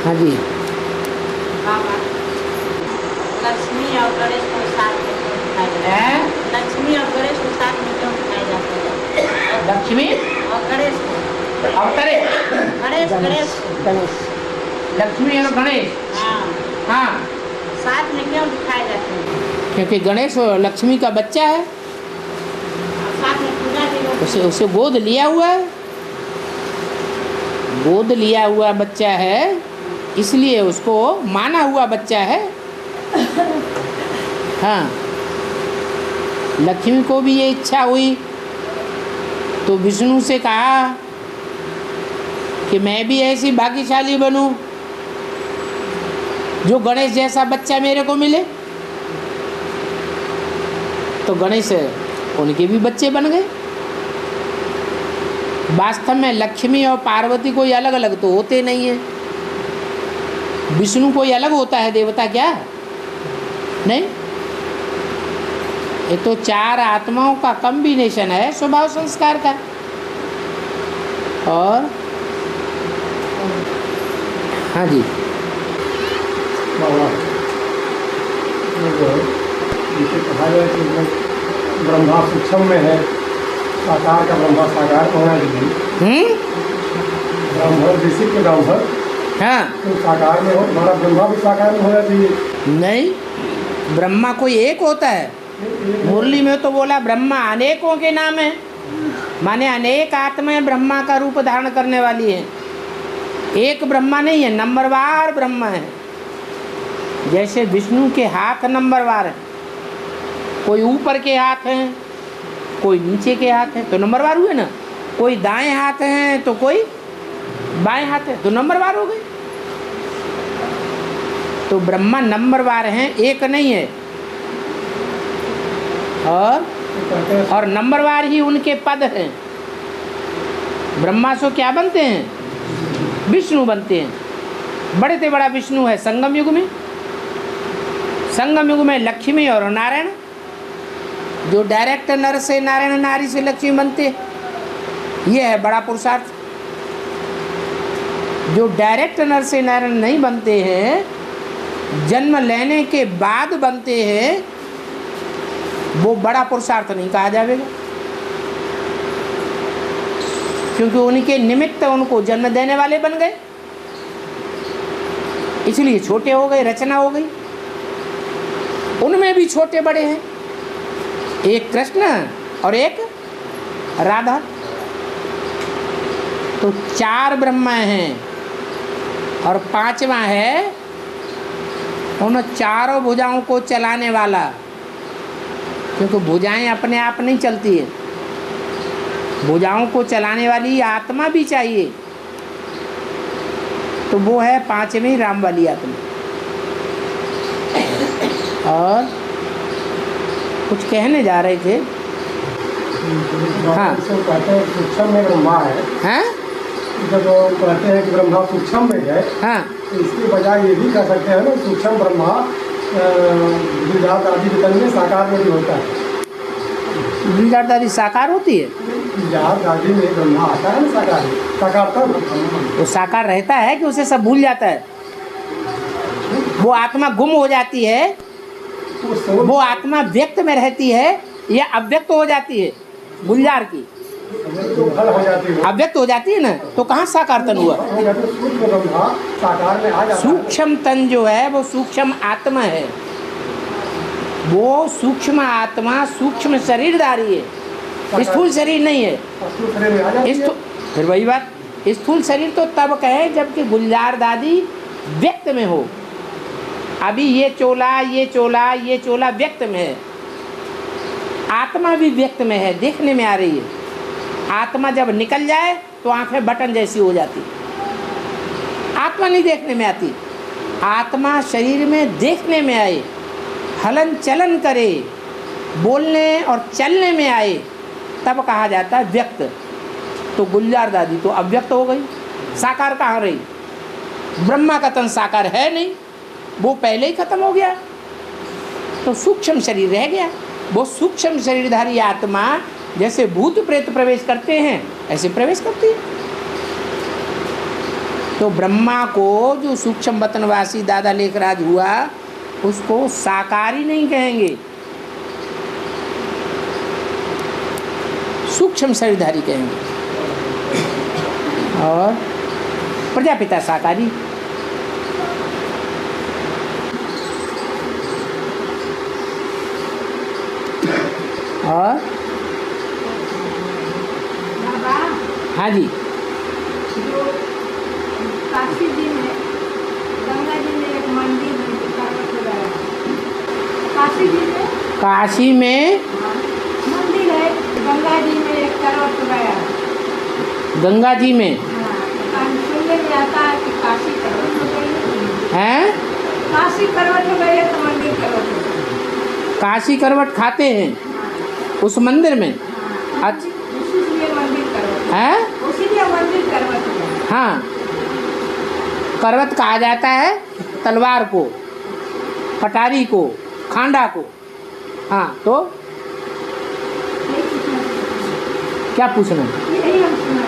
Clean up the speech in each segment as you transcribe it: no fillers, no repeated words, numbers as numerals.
हाँ जी। बाबा, लक्ष्मी और गणेश को साथ में क्यों दिखाया जाता है? लक्ष्मी और गणेश को साथ में क्यों दिखाया जाता है? लक्ष्मी और गणेश को, अवतरे। गणेश गणेश, लक्ष्मी और गणेश, हाँ हाँ, साथ में क्यों दिखाए जाते हैं? क्योंकि गणेश लक्ष्मी का बच्चा है, और साथ में पूजा भी होती उसे है। उसे गोद लिया हुआ है, गोद लिया हुआ बच्चा है, इसलिए उसको माना हुआ बच्चा है। हाँ, लक्ष्मी को भी ये इच्छा हुई तो विष्णु से कहा कि मैं भी ऐसी भाग्यशाली बनूं जो गणेश जैसा बच्चा मेरे को मिले। तो गणेश उनके भी बच्चे बन गए। वास्तव में लक्ष्मी और पार्वती कोई अलग अलग तो होते नहीं है। विष्णु कोई अलग होता है देवता क्या? नहीं, ये तो चार आत्माओं का कॉम्बिनेशन है स्वभाव संस्कार का। और हाँ जी, बाबा, ये जो जिसे कहा जाए कि ब्रह्मा सूक्ष्म में है, साकार का ब्रह्मा साकार में होना चाहिए। ब्रह्म ऋषि के ब्रह्म हाँ, तो साकार में हो, हमारा ब्रह्मा भी साकार में होना चाहिए। नहीं, ब्रह्मा कोई एक होता है। मुरली में तो बोला ब्रह्मा अनेकों के नाम है, माने अनेक आत्माएं ब्रह्मा का रूप धारण करने वाली हैं। एक ब्रह्मा नहीं है, नंबरवार ब्रह्मा है। जैसे विष्णु के हाथ नंबरवार है, कोई ऊपर के हाथ हैं, कोई नीचे के हाथ हैं, तो नंबरवार हुए ना। कोई दाएं हाथ हैं तो कोई बाएं हाथ है, तो नंबरवार हो गए। तो ब्रह्मा नंबरवार हैं, एक नहीं है। और नंबरवार ही उनके पद हैं। ब्रह्मा से क्या बनते हैं? विष्णु बनते हैं। बड़े से बड़ा विष्णु है संगम युग में। संगम युग में लक्ष्मी और नारायण, जो डायरेक्ट नर से नारायण, नारी से लक्ष्मी बनते हैं, ये है बड़ा पुरुषार्थ। जो डायरेक्ट नर से नारायण नहीं बनते हैं, जन्म लेने के बाद बनते हैं, वो बड़ा पुरुषार्थ नहीं कहा जाएगा, क्योंकि उनके निमित्त उनको जन्म देने वाले बन गए, इसलिए छोटे हो गए, रचना हो गई। उनमें भी छोटे बड़े हैं, एक कृष्ण और एक राधा। तो चार ब्रह्मा हैं और पांचवा है उन चारों भुजाओं को चलाने वाला, क्योंकि भुजाएं अपने आप नहीं चलती है, भुजाओं को चलाने वाली आत्मा भी चाहिए। तो वो है पांचवी राम वाली आत्मा। और कुछ कहने जा रहे थे। हाँ, कहते हैं सूक्ष्म में ब्रह्मा है। हाँ, जब कहते हैं कि ब्रह्मा सूक्ष्म में है, हाँ, तो इसकी बजाय ये भी कह सकते हैं ना, सूक्ष्म ब्रह्मा गुजरात आदि वितरण में साकार में भी होता है। गुजरात आदि साकार होती है। गुजरात आदि में ब्रह्मा आता है ना, साकार तब वो साकार रहता है कि उसे सब भूल जाता है? वो आत्मा गुम हो जाती है, वो आत्मा व्यक्त में रहती है या अव्यक्त हो जाती है? गुलजार की अव्यक्त हो जाती है ना, तो कहाँ साकार तन हुआ? सूक्ष्म तन जो है वो सूक्ष्म आत्मा है, वो सूक्ष्म आत्मा सूक्ष्म शरीरधारी है, स्थूल शरीर नहीं है। फिर वही बात, स्थूल शरीर तो तब कहे जबकि गुलजार दादी व्यक्त में हो। अभी ये चोला, ये चोला, ये चोला व्यक्त में है, आत्मा भी व्यक्त में है, देखने में आ रही है। आत्मा जब निकल जाए तो आंखें बटन जैसी हो जाती, आत्मा नहीं देखने में आती। आत्मा शरीर में देखने में आए, हलन चलन करे, बोलने और चलने में आए, तब कहा जाता है व्यक्त। तो गुलजार दादी तो अव्यक्त हो गई, साकार कहाँ रही? ब्रह्मा का तन साकार है नहीं, वो पहले ही खत्म हो गया, तो सूक्ष्म शरीर रह गया। वो सूक्ष्म शरीरधारी आत्मा जैसे भूत प्रेत प्रवेश करते हैं ऐसे प्रवेश करती है। तो ब्रह्मा को जो सूक्ष्म वतनवासी दादा लेखराज हुआ उसको साकारी नहीं कहेंगे, सूक्ष्म शरीरधारी कहेंगे। और प्रजापिता साकारी। और बाबा, हाँ जी, जो काशी जी में गंगा जी में एक मंदिर है जो पर्वत लगाया है। काशी जी में काशी में मंदिर है, गंगा जी में एक पर्वत लगाया है। गंगा जी में सुनने में आता है कि काशी पर्वत हो गई हैं, काशी पर्वत हो गई है तो मंदिर पर्वत हो गई। काशी करवट खाते हैं उस मंदिर में। अच्छा, उसीलिए मंदिर पर्वत है, उसीलिए मंदिर पर्वत हो गई। हाँ, करवट कहा जाता है तलवार को, कटारी को, खांडा को। हाँ, तो क्या पूछना? यही हम सुना।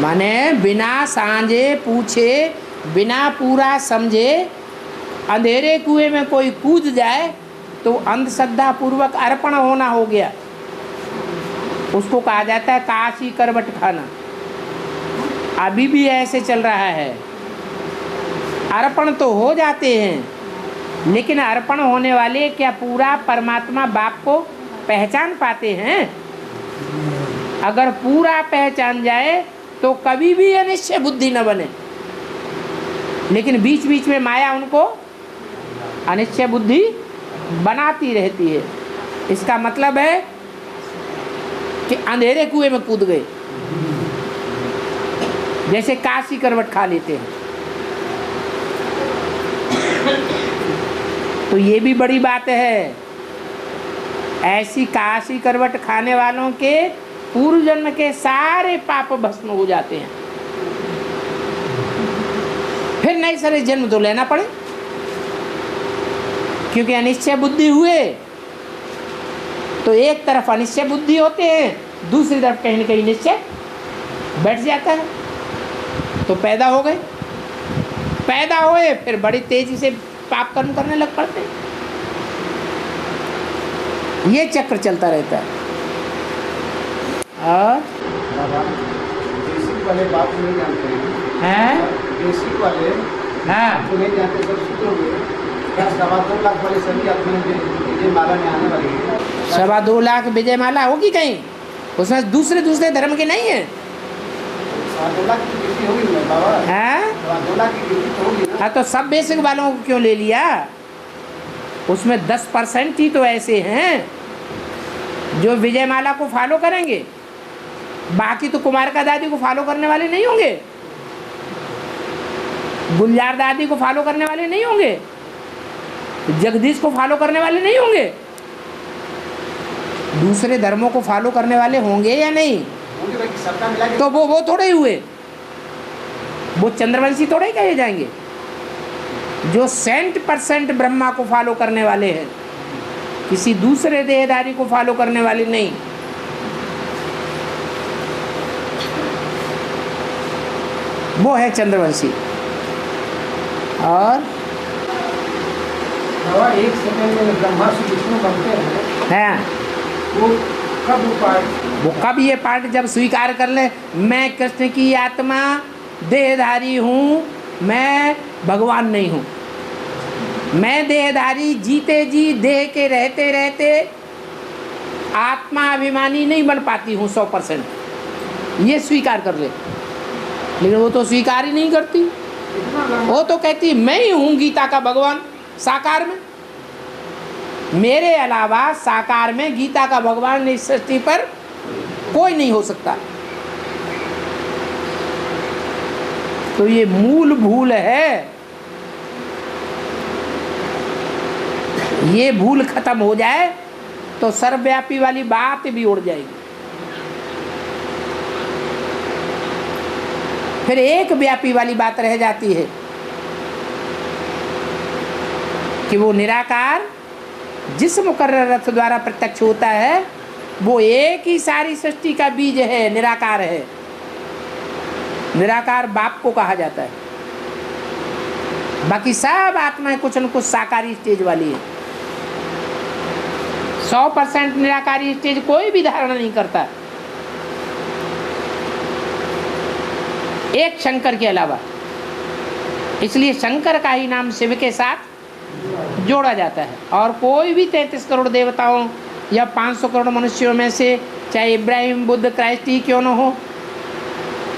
माने बिना सांझे पूछे, बिना पूरा समझे अंधेरे कुएं में कोई कूद जाए तो अंधश्रद्धा पूर्वक अर्पण होना हो गया। उसको कहा जाता है काशी करवट खाना। अभी भी ऐसे चल रहा है। अर्पण तो हो जाते हैं, लेकिन अर्पण होने वाले क्या पूरा परमात्मा बाप को पहचान पाते हैं? अगर पूरा पहचान जाए तो कभी भी अनिश्चय बुद्धि न बने, लेकिन बीच बीच में माया उनको अनिश्चय बुद्धि बनाती रहती है। इसका मतलब है कि अंधेरे कुएं में कूद गए, जैसे काशी करवट खा लेते हैं। तो ये भी बड़ी बात है। ऐसी काशी करवट खाने वालों के पूर्व जन्म के सारे पाप भस्म हो जाते हैं। फिर नए सारे जन्म तो लेना पड़े, क्योंकि अनिश्चय बुद्धि हुए तो एक तरफ अनिश्चय बुद्धि होते हैं, दूसरी तरफ कहीं न कहीं निश्चय बैठ जाता है। तो पैदा हो गए, पैदा हुए फिर बड़ी तेजी से पाप कर्म करने लग पड़ते हैं। ये चक्र चलता रहता है। और बेसिक वाले बात नहीं जानते हैं, बेसिक वाले हाँ, तो नहीं जानते। सब सूत्र हुए क्या 2.25 लाख वाले सभी आत्मा विजय माला में आने वाली है। 2.25 लाख विजय माला होगी कहीं, उसमें दूसरे धर्म के नहीं है। 2 लाख की गिनती होगी ना बाबा, हैं? 2 लाख की गिनती तो होगी ना। हाँ, तो सब बेसिक वालों को क्यों ले लिया? उसमें 10% ही तो ऐसे हैं जो विजय माला को फॉलो करेंगे, बाकी तो कुमार का दादी को फॉलो करने वाले नहीं होंगे, गुलजार दादी को फॉलो करने वाले नहीं होंगे, जगदीश को फॉलो करने वाले नहीं होंगे। दूसरे धर्मों को फॉलो करने वाले होंगे या नहीं? होंगे भाई, सबका मिला के तो वो थोड़े ही हुए, वो चंद्रवंशी थोड़े ही कहे जाएंगे। जो 100% ब्रह्मा को फॉलो करने वाले हैं, किसी दूसरे देहधारी को फॉलो करने वाले नहीं। वो है चंद्रवंशी। और बाबा 1 सेकंड में ब्रह्मा से विष्णु बनते हैं, हैं, वो कब पार्ट वो कब ये पार्ट जब स्वीकार कर ले, मैं कृष्ण की आत्मा देहधारी हूँ, मैं भगवान नहीं हूँ। मैं देहधारी जीते जी देह के रहते रहते आत्मा अभिमानी नहीं बन पाती हूँ 100%, ये स्वीकार कर ले। लेकिन वो तो स्वीकार ही नहीं करती। वो तो कहती मैं ही हूँ गीता का भगवान साकार में, मेरे अलावा साकार में गीता का भगवान इस सृष्टि पर कोई नहीं हो सकता। तो ये मूल भूल है। ये भूल खत्म हो जाए तो सर्वव्यापी वाली बात भी उड़ जाएगी। फिर एक व्यापी वाली बात रह जाती है कि वो निराकार जिस मुकर्रर रथ द्वारा प्रत्यक्ष होता है, वो एक ही सारी सृष्टि का बीज है, निराकार है। निराकार बाप को कहा जाता है। बाकी सब आत्माएं कुछ न कुछ साकारी स्टेज वाली है। 100% निराकारी स्टेज कोई भी धारण नहीं करता, एक शंकर के अलावा। इसलिए शंकर का ही नाम शिव के साथ जोड़ा जाता है। और कोई भी 33 करोड़ देवताओं या 500 करोड़ मनुष्यों में से, चाहे इब्राहिम, बुद्ध, क्राइस्ट ही क्यों न हो,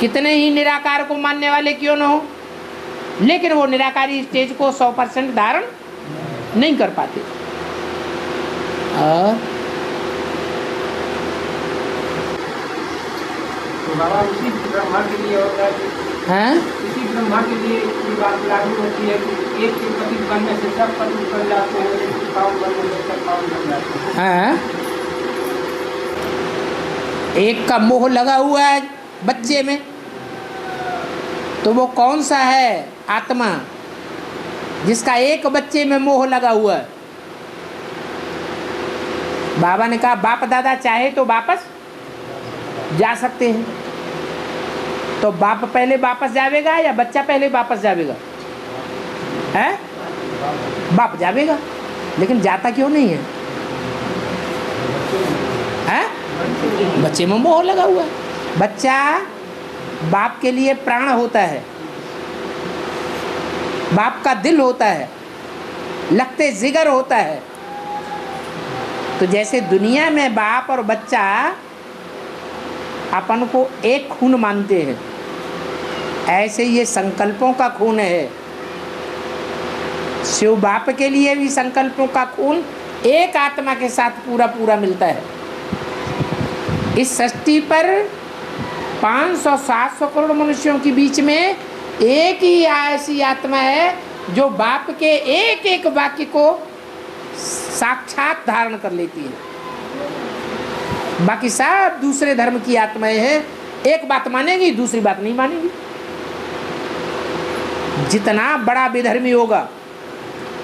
कितने ही निराकार को मानने वाले क्यों न हो, लेकिन वो निराकारी स्टेज को 100% धारण नहीं कर पाते। तो बाबा उसी ब्रह्मा के लिए होता है, हैं? इसी ब्रह्मा के लिए ये बात लागू होती है कि एक के पतित बनने से सब पतित बन जाते हैं, एक के पावन बनने से सब पावन बन जाते हैं। हैं? एक का मोह लगा हुआ है बच्चे में, तो वो कौन सा है आत्मा जिसका एक बच्चे में मोह लगा हुआ है? बाबा ने कहा बाप दादा चाहे तो वापस जा सकते हैं। तो बाप पहले वापस जावेगा या बच्चा पहले वापस जावेगा? है बाप जावेगा, लेकिन जाता क्यों नहीं है? हैं? बच्चे में मोह लगा हुआ है। बच्चा बाप के लिए प्राण होता है, बाप का दिल होता है, लगते जिगर होता है। तो जैसे दुनिया में बाप और बच्चा अपन को एक खून मानते हैं, ऐसे ये संकल्पों का खून है। शिव बाप के लिए भी संकल्पों का खून एक आत्मा के साथ पूरा पूरा मिलता है। इस सृष्टि पर 500-700 करोड़ मनुष्यों के बीच में एक ही ऐसी आत्मा है जो बाप के एक एक वाक्य को साक्षात धारण कर लेती है। बाकी सब दूसरे धर्म की आत्माएं हैं, एक बात मानेगी दूसरी बात नहीं मानेगी। जितना बड़ा विधर्मी होगा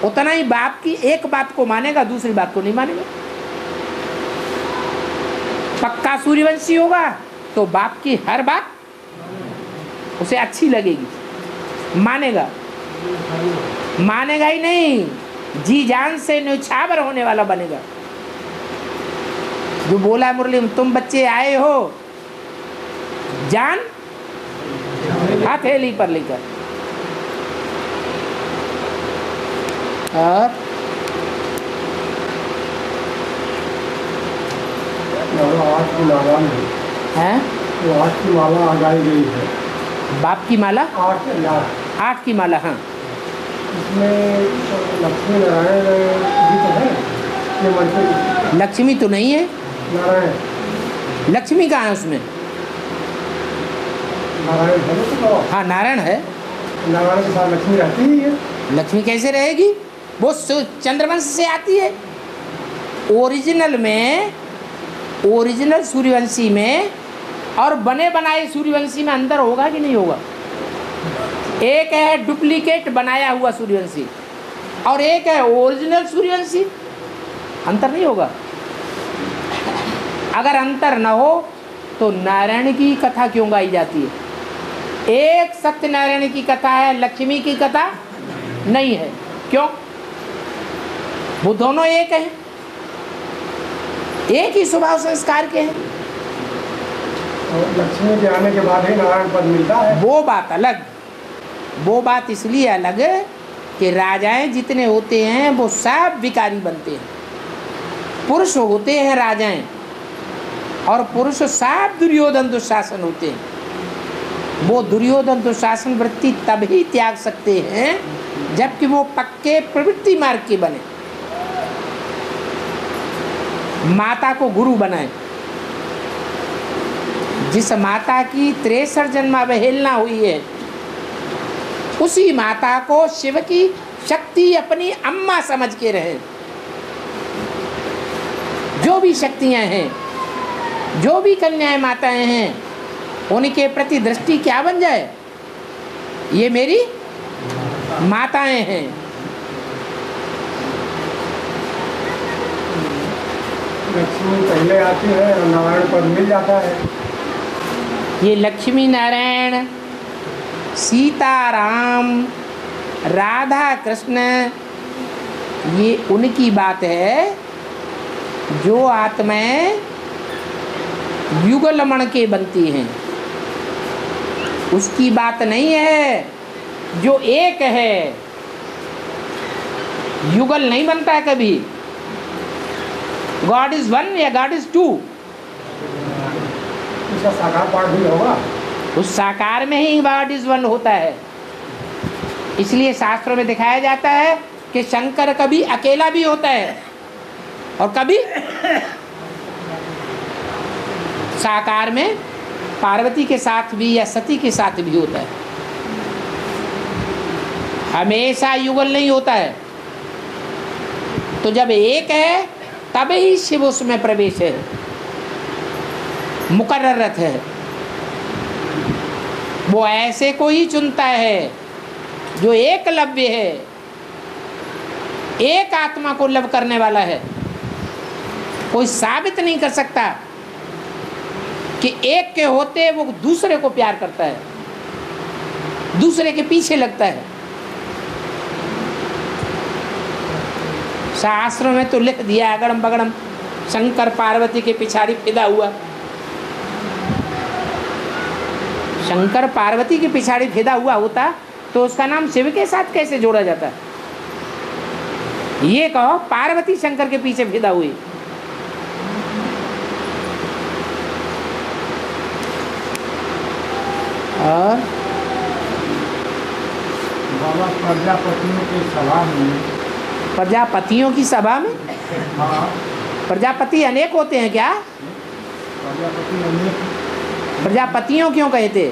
उतना ही बाप की एक बात को मानेगा, दूसरी बात को नहीं मानेगा। पक्का सूर्यवंशी होगा तो बाप की हर बात उसे अच्छी लगेगी, मानेगा। मानेगा ही नहीं, जी जान से न्यौछावर होने वाला बनेगा। जो बोला मुरली में, तुम बच्चे आए हो जान हथेली पर लेकर। और आज की माला में हैं? वो 8 की माला आ गाई गई है। बाप की माला 8 की माला। हाँ, इसमें लक्ष्मी नारायण जी तो है, ये मंत्र लक्ष्मी तो नहीं है। नारायण लक्ष्मी कहाँ है उसमें? नारायण है तो हाँ, नारायण है। नारायण के साथ लक्ष्मी रहती ही है। लक्ष्मी कैसे रहेगी? वो चंद्रवंश से आती है। ओरिजिनल में, ओरिजिनल सूर्यवंशी में और बने बनाए सूर्यवंशी में अंतर होगा कि नहीं होगा? एक है डुप्लीकेट बनाया हुआ सूर्यवंशी और एक है ओरिजिनल सूर्यवंशी, अंतर नहीं होगा। अगर अंतर न हो तो नारायण की कथा क्यों गाई जाती है? एक सत्यनारायण की कथा है, लक्ष्मी की कथा नहीं है। क्यों? वो दोनों एक हैं, एक ही स्वभाव संस्कार के हैं। और लक्ष्मी के आने के बाद ही नारायण पद मिलता है। वो बात अलग, वो बात इसलिए अलग है कि राजाएं जितने होते हैं वो सब विकारी बनते हैं। पुरुष होते हैं राजाएं, और पुरुष सब दुर्योधन दुशासन होते हैं। वो दुर्योधन दुशासन वृत्ति तब ही त्याग सकते हैं जबकि वो पक्के प्रवृत्ति मार्ग के बने, माता को गुरु बनाए। जिस माता की 63 जन्म अवहेलना हुई है, उसी माता को शिव की शक्ति अपनी अम्मा समझ के रहे। जो भी शक्तियां हैं, जो भी कन्याएं माताएं हैं, उनके प्रति दृष्टि क्या बन जाए? ये मेरी माताएं हैं। लक्ष्मी पहले आती है और नारायण पद मिल जाता है। ये लक्ष्मी नारायण सीताराम, राधा कृष्ण, ये उनकी बात है जो आत्माएं युगलमण के बनती हैं। उसकी बात नहीं है जो एक है। युगल नहीं बनता है कभी। गॉड इज वन या गॉड इज टू, इसका साकार पाठ भी होगा। उस साकार में ही गॉड इज वन होता है। इसलिए शास्त्रों में दिखाया जाता है कि शंकर कभी अकेला भी होता है और कभी साकार में पार्वती के साथ भी या सती के साथ भी होता है। हमेशा युगल नहीं होता है। तो जब एक है तब ही शिव उसमें प्रवेश है, मुकर्ररत है। वो ऐसे को ही चुनता है जो एकलव्य है, एक आत्मा को लव करने वाला है। कोई साबित नहीं कर सकता कि एक के होते वो दूसरे को प्यार करता है, दूसरे के पीछे लगता है। शास्त्रों में तो लिख दिया अगड़म बगड़म, शंकर पार्वती के पिछाड़ी फिदा हुआ। शंकर पार्वती के पिछाड़ी फिदा हुआ होता तो उसका नाम शिव के साथ कैसे जोड़ा जाता? ये कहो पार्वती शंकर के पीछे फिदा हुई। और बाबा प्रजापतियों की सभा में, प्रजापतियों की सभा में, हाँ, प्रजापति अनेक होते हैं क्या? प्रजापति अनेक, प्रजापतियों क्यों कहते?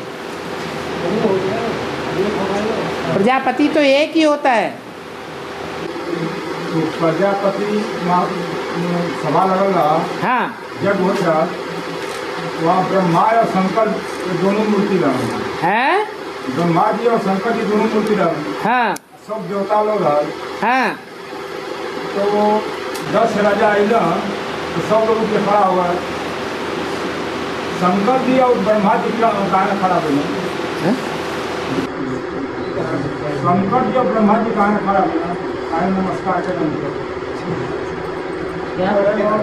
प्रजापति तो एक ही होता है। तो प्रजापति सभा लगल रहा, हाँ जब होता वहाँ ब्रह्मा और शंकर दोनों मूर्ति लगा है, ब्रह्मा जी और शंकर जी दोनों मूर्ति लगा, हाँ सब देवता लोग रहे। हाँ। तो वो 10 राजा आए ना, तो सब लोग के खड़ा हुआ। शंकर जी और ब्रह्मा जी का कहाँ खड़ा हुए? हाँ? शंकर जी और ब्रह्मा जी कहाँ खड़ा हुए? आए नमस्कार करें।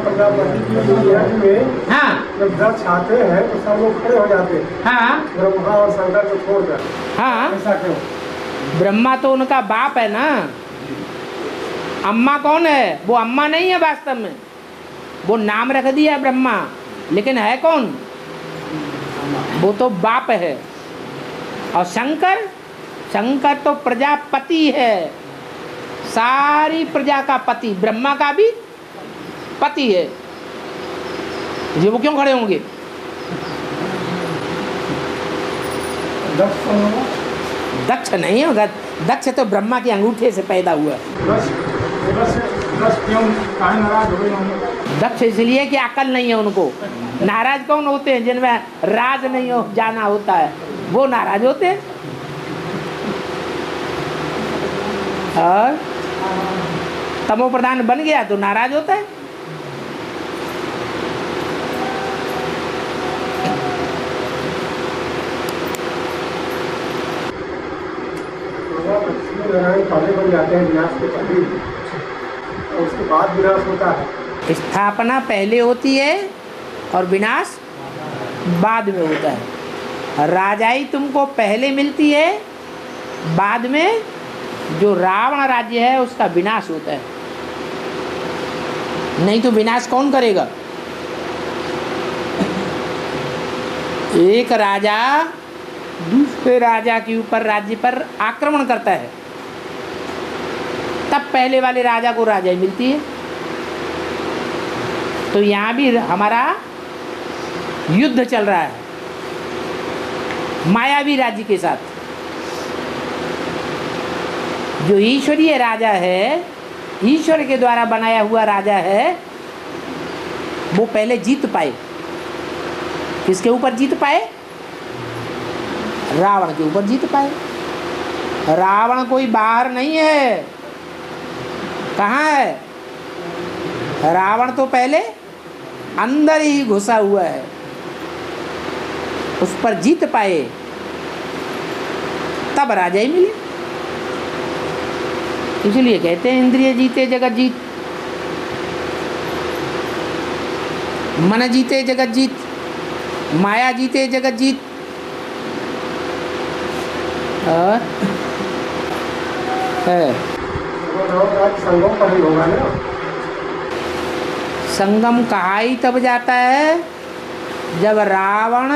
प्रजापति की यज्ञ में हाँ जब दक्ष आते हैं तो सब लोग खड़े हो जाते हैं, हाँ ब्रह्मा और शंकर को छोड़कर। हाँ। ऐसा क्यों? ब्रह्मा तो उनका बाप है ना। अम्मा कौन है? वो अम्मा नहीं है वास्तव में, वो नाम रख दिया ब्रह्मा, लेकिन है कौन? वो तो बाप है। और शंकर, शंकर तो प्रजापति है, सारी प्रजा का पति, ब्रह्मा का भी पति है। ये वो क्यों खड़े होंगे? दक्ष कौन होगा? दक्ष नहीं होगा, दक्ष तो ब्रह्मा के अंगूठे से पैदा हुआ। दक्ष क्यों काहे नाराज हो गए? दक्ष इसलिए कि अकल नहीं है उनको। नाराज कौन होते हैं? जिनमें राज नहीं हो जाना होता है, वो नाराज होते हैं। और तमो प्रधान बन गया तो नाराज होता है। पहले बन जाते हैं विनाश के पहले, और उसके बाद विनाश होता है। स्थापना पहले होती है और विनाश बाद में होता है। राजाई तुमको पहले मिलती है, बाद में जो रावण राज्य है उसका विनाश होता है। नहीं तो विनाश कौन करेगा? एक राजा दूसरे राजा के ऊपर, राज्य पर आक्रमण करता है, तब पहले वाले राजा को राजाई मिलती है। तो यहाँ भी हमारा युद्ध चल रहा है मायावी राज्य के साथ। जो ईश्वरीय राजा है, ईश्वर के द्वारा बनाया हुआ राजा है, वो पहले जीत पाए। किसके ऊपर जीत पाए? रावण के ऊपर जीत पाए। रावण कोई बाहर नहीं है, कहाँ है? रावण तो पहले अंदर ही घुसा हुआ है, उस पर जीत पाए। तब राजा ही मिले। इसलिए कहते हैं इंद्रिय जीते जगत जीत, मन जीते जगत जीत, माया जीते जगत जीत। और है संगम पर ही होगा ना। संगम कहा ही तब जाता है जब रावण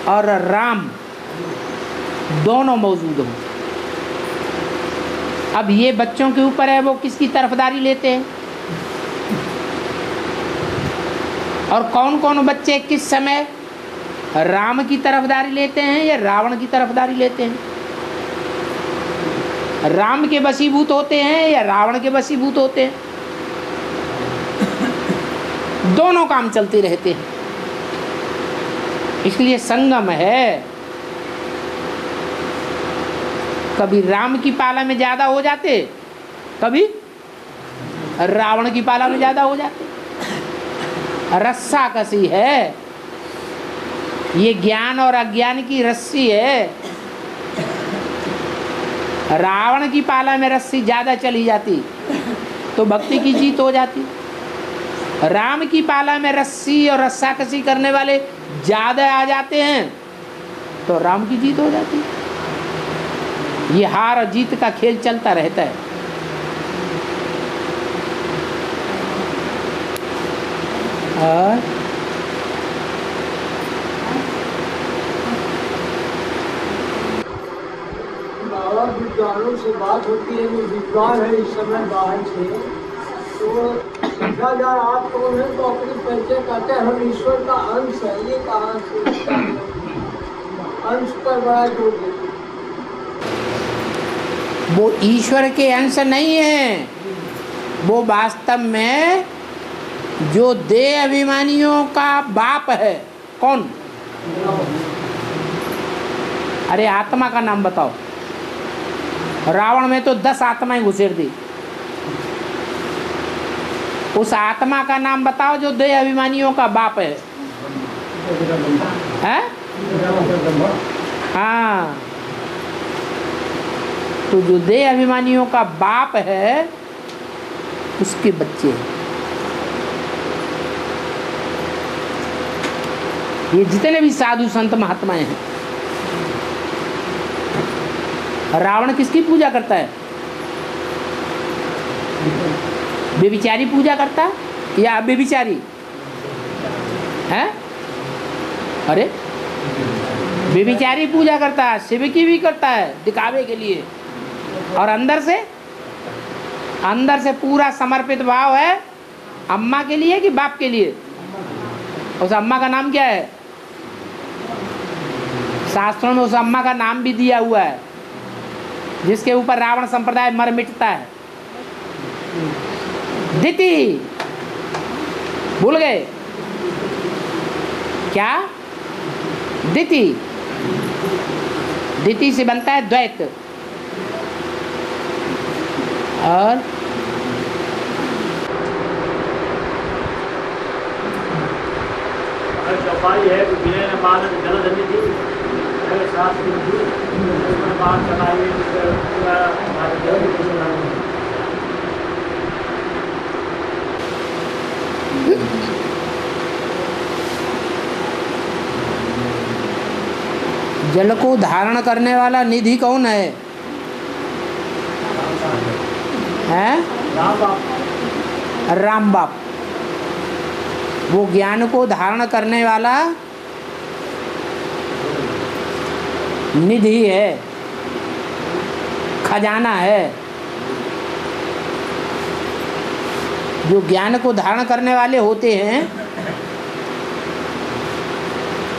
और राम दोनों मौजूद हों। अब ये बच्चों के ऊपर है वो किसकी तरफदारी लेते हैं, और कौन कौन बच्चे किस समय राम की तरफदारी लेते हैं या रावण की तरफदारी लेते हैं, राम के वशीभूत होते हैं या रावण के वशीभूत होते हैं। दोनों काम चलते रहते हैं। इसलिए संगम है। कभी राम की पाला में ज्यादा हो जाते, कभी रावण की पाला में ज्यादा हो जाते। रस्सा कसी है, ये ज्ञान और अज्ञान की रस्सी है। रावण की पाला में रस्सी ज्यादा चली जाती तो भक्ति की जीत हो जाती। राम की पाला में रस्सी और रस्सा कसी करने वाले ज्यादा आ जाते हैं तो राम की जीत हो जाती। ये हार और जीत का खेल चलता रहता है। और बाबा विद्वानों से बात होती है, वो विद्वान है इस समय बाहर से, तो पूछा जाए आप कौन है तो अपने परिचय कहते हैं हम ईश्वर का अंश है। ये कहाँ से अंश पर बड़ा जोर देते। वो ईश्वर के अंश नहीं है, वो वास्तव में जो देह अभिमानियों का बाप है। कौन? अरे आत्मा का नाम बताओ। रावण में तो 10 आत्माएं घुसेड़ दी। उस आत्मा का नाम बताओ जो देह अभिमानियों का बाप है। हैं? हाँ, तो जो देह अभिमानियों का बाप है उसके बच्चे हैं। ये जितने भी साधु संत महात्माएं हैं। रावण किसकी पूजा करता है? व्यभिचारी पूजा करता है या व्यभिचारी है? अरे व्यभिचारी पूजा करता है, शिव की भी करता है दिखावे के लिए, और अंदर से पूरा समर्पित भाव है अम्मा के लिए कि बाप के लिए। उस अम्मा का नाम क्या है? शास्त्रों में उस अम्मा का नाम भी दिया हुआ है जिसके ऊपर रावण संप्रदाय मर मिटता है। दिति, भूल गए क्या? दिति, दिति से बनता है द्वैत। और चौपाई है तो विनय ने बालक जलधनी दी शास्त्र दी, उसमें बात चलाई जल को धारण करने वाला निधि कौन है? हैं? राम बाप। वो ज्ञान को धारण करने वाला निधि है, खजाना है। जो ज्ञान को धारण करने वाले होते हैं,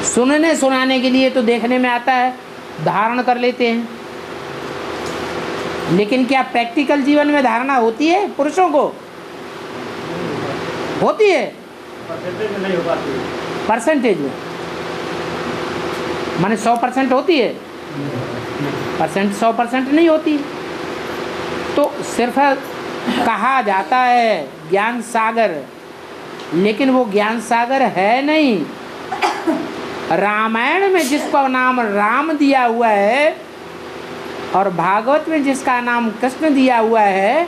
सुनने सुनाने के लिए तो देखने में आता है धारण कर लेते हैं, लेकिन क्या प्रैक्टिकल जीवन में धारणा होती है? पुरुषों को होती है, नहीं हो पाती। परसेंटेज में माने 100% होती है, 100% नहीं होती। तो सिर्फ कहा जाता है ज्ञान सागर, लेकिन वो ज्ञान सागर है नहीं। रामायण में जिसको नाम राम दिया हुआ है और भागवत में जिसका नाम कृष्ण दिया हुआ है,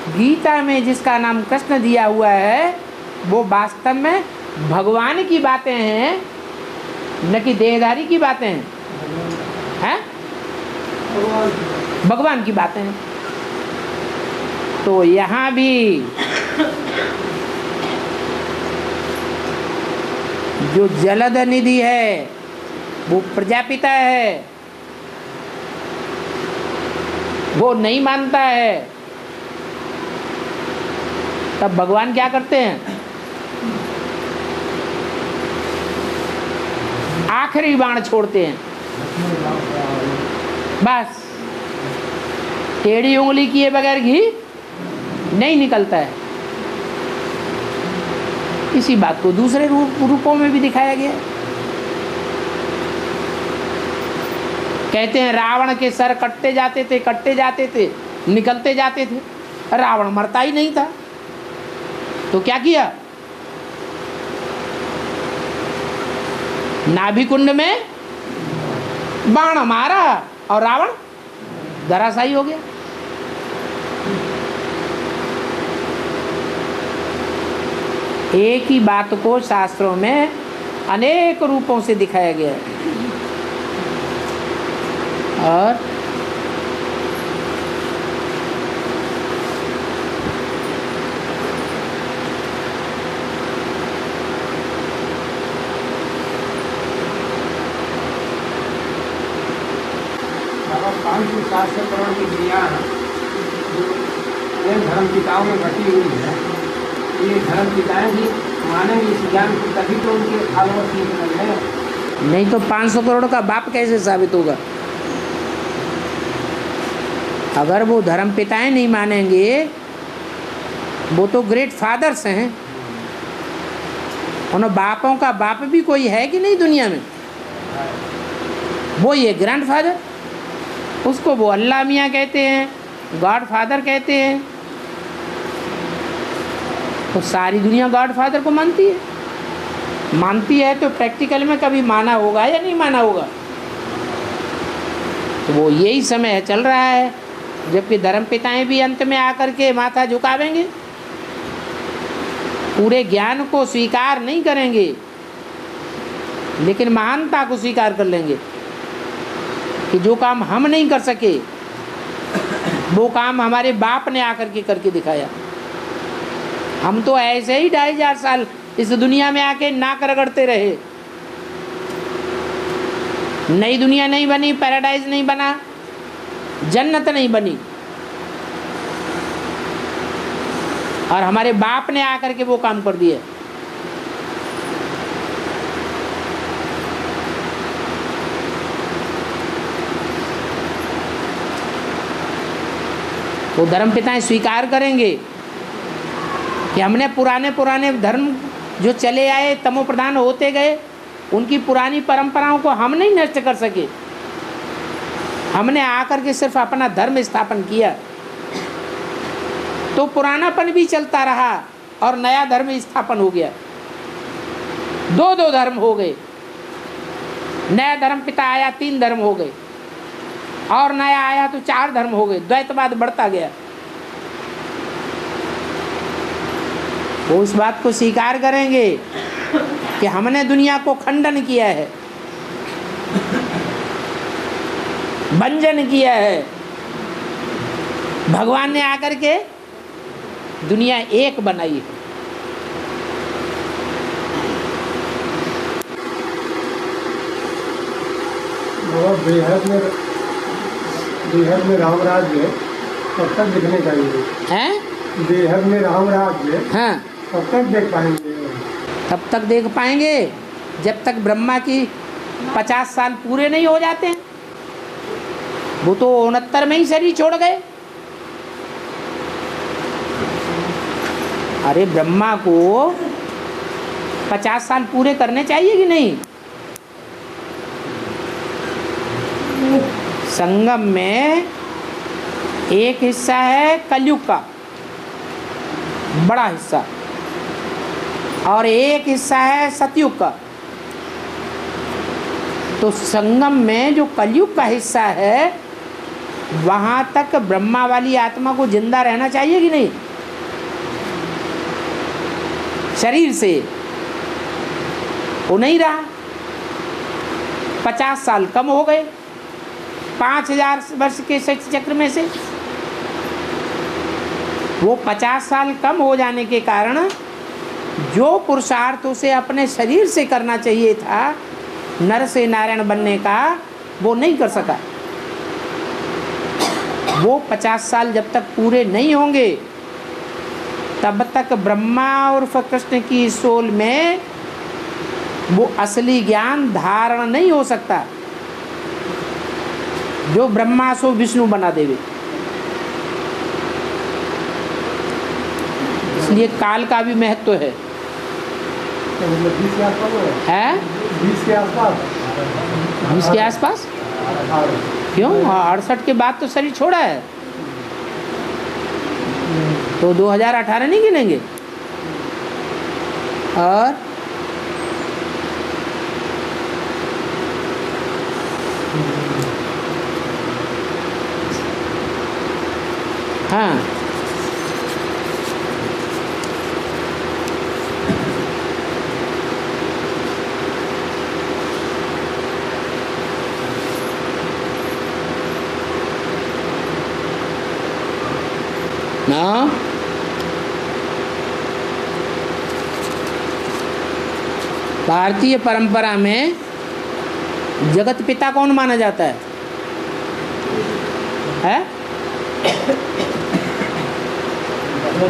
गीता में जिसका नाम कृष्ण दिया हुआ है, वो वास्तव में भगवान की बातें हैं, न कि देहधारी की बातें हैं। हैं? भगवान की बातें हैं। तो यहाँ भी जो जलद निधि है वो प्रजापिता है, वो नहीं मानता है, तब भगवान क्या करते हैं? आखिरी बाण छोड़ते हैं। बस टेढ़ी उंगली किए बगैर घी नहीं निकलता है। इसी बात को दूसरे रूपों में भी दिखाया गया। कहते हैं रावण के सर कटते जाते थे, निकलते जाते थे। रावण मरता ही नहीं था, तो क्या किया? नाभि कुंड में बाण मारा और रावण धराशायी हो गया। एक ही बात को शास्त्रों में अनेक रूपों से दिखाया गया है। और करोड़ की दुनिया जो धर्म पिताओं में बटी हुई है, ये धर्म पिताएं भी मानेंगे इस ज्ञान को, तभी तो उनके फॉलोअर्स निकलेंगे। नहीं तो 500 करोड़ का बाप कैसे साबित होगा? अगर वो धर्म पिताएं नहीं मानेंगे, वो तो ग्रेट फादर्स हैं। उन बापों का बाप भी कोई है कि नहीं दुनिया में? वो ये ग्रैंड फादर, उसको वो अल्लाह मियाँ कहते हैं, गॉड फादर कहते हैं। तो सारी दुनिया गॉड फादर को मानती है, तो प्रैक्टिकल में कभी माना होगा या नहीं माना होगा? तो वो यही समय चल रहा है जबकि धर्मपिताएं भी अंत में आकर के माथा झुकावेंगे, पूरे ज्ञान को स्वीकार नहीं करेंगे, लेकिन महानता को स्वीकार कर लेंगे कि जो काम हम नहीं कर सके वो काम हमारे बाप ने आकर के करके दिखाया। हम तो ऐसे ही 2500 साल इस दुनिया में आके नाक रगड़ते रहे। नई दुनिया नहीं बनी, पैराडाइज नहीं बना, जन्नत नहीं बनी, और हमारे बाप ने आकर के वो काम कर दिए। वो धर्म पिताएं स्वीकार करेंगे कि हमने पुराने धर्म जो चले आए, तमो प्रधान होते गए, उनकी पुरानी परंपराओं को हम नहीं नष्ट कर सके। हमने आकर के सिर्फ अपना धर्म स्थापन किया, तो पुरानापन भी चलता रहा और नया धर्म स्थापन हो गया। दो धर्म हो गए। नया धर्म पिता आया, 3 धर्म हो गए, और नया आया तो 4 धर्म हो गए। द्वैतवाद बढ़ता गया। वो इस बात को स्वीकार करेंगे कि हमने दुनिया को खंडन किया है, भंजन किया है। भगवान ने आकर के दुनिया एक बनाई है। बेहद में राम राज्य तब तक दिखने चाहिए हैं? बेहद में राम राज्य हाँ, तब तक देख पाएंगे। तब तक देख पाएंगे जब तक ब्रह्मा की 50 साल पूरे नहीं हो जाते हैं। वो तो 69 में ही शरीर छोड़ गए। अरे ब्रह्मा को 50 साल पूरे करने चाहिए कि नहीं? संगम में एक हिस्सा है कलयुग का, बड़ा हिस्सा, और एक हिस्सा है सतयुग का। तो संगम में जो कलयुग का हिस्सा है वहाँ तक ब्रह्मा वाली आत्मा को जिंदा रहना चाहिए कि नहीं? शरीर से वो नहीं रहा। 50 साल कम हो गए 5000 वर्ष के सृष्टि चक्र में से। वो 50 साल कम हो जाने के कारण जो पुरुषार्थ उसे अपने शरीर से करना चाहिए था नर से नारायण बनने का, वो नहीं कर सका। वो 50 साल जब तक पूरे नहीं होंगे तब तक ब्रह्मा और कृष्ण की सोल में वो असली ज्ञान धारण नहीं हो सकता जो ब्रह्मा सो विष्णु बना देवे। इसलिए काल का भी महत्व है। तो मतलब 20 के आसपास है 20 के आसपास 20 के आसपास। क्यों? 68 के बाद तो शरीर छोड़ा है, तो 2018 नहीं गिनेंगे। और हाँ, ना भारतीय परंपरा में जगत पिता कौन माना जाता है?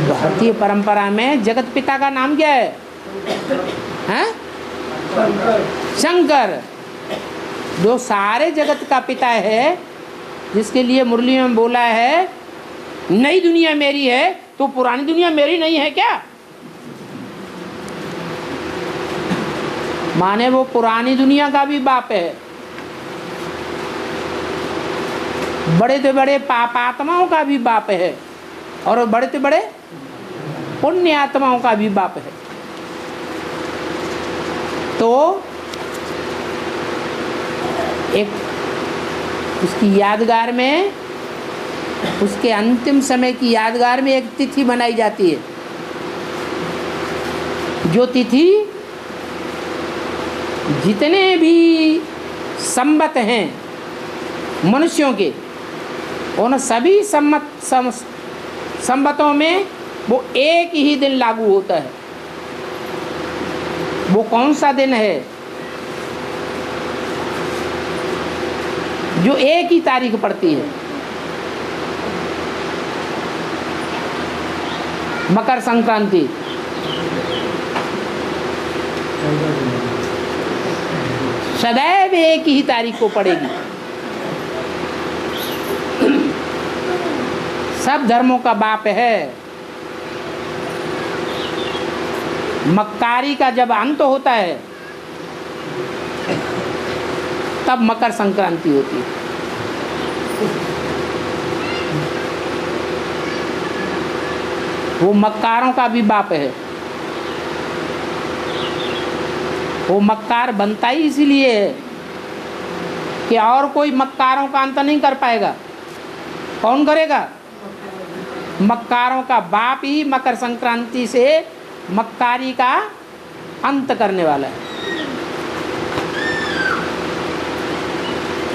भारतीय परंपरा में जगत पिता का नाम क्या है? हैं? शंकर। जो सारे जगत का पिता है, जिसके लिए मुरली में बोला है नई दुनिया मेरी है, तो पुरानी दुनिया मेरी नहीं है क्या? माने वो पुरानी दुनिया का भी बाप है। बड़े से बड़े पापात्माओं का भी बाप है और बड़े से बड़े पुण्य आत्माओं का भी बाप है। तो एक उसकी यादगार में, उसके अंतिम समय की यादगार में एक तिथि मनाई जाती है। जो तिथि जितने भी संवत हैं मनुष्यों के, उन सभी संवतों में वो एक ही दिन लागू होता है। वो कौन सा दिन है? जो एक ही तारीख पड़ती है, मकर संक्रांति। सदैव एक ही तारीख को पड़ेगी। सब धर्मों का बाप है। मक्कारी का जब अंत होता है तब मकर संक्रांति होती है। वो मक्कारों का भी बाप है। वो मक्कार बनता ही इसीलिए है कि और कोई मक्कारों का अंत नहीं कर पाएगा। कौन करेगा? मक्कारों का बाप ही मकर संक्रांति से मक्कारी का अंत करने वाला है।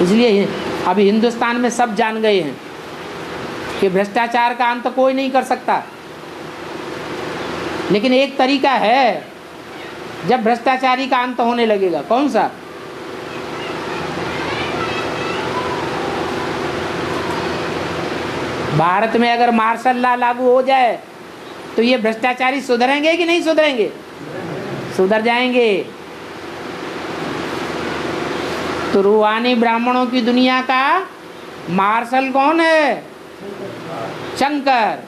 इसलिए अभी हिंदुस्तान में सब जान गए हैं कि भ्रष्टाचार का अंत कोई नहीं कर सकता। लेकिन एक तरीका है जब भ्रष्टाचारी का अंत होने लगेगा। कौन सा? भारत में अगर मार्शल लॉ लागू हो जाए तो ये भ्रष्टाचारी सुधरेंगे कि नहीं सुधरेंगे? सुधर जाएंगे। तो रूहानी ब्राह्मणों की दुनिया का मार्शल कौन है? शंकर।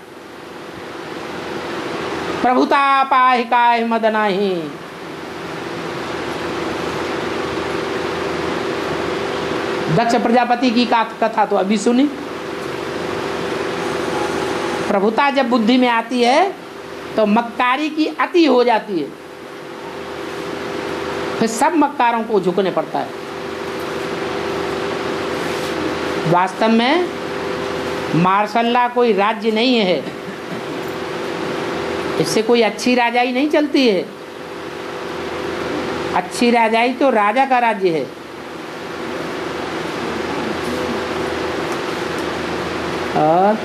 प्रभुता पाहि काहि मद नाही। दक्ष प्रजापति की कथा तो अभी सुनी। प्रभुता जब बुद्धि में आती है तो मक्कारी की अति हो जाती है, फिर सब मक्कारों को झुकने पड़ता है। वास्तव में मार्शल्ला कोई राज्य नहीं है, इससे कोई अच्छी राजाई नहीं चलती है। अच्छी राजाई तो राजा का राज्य है। और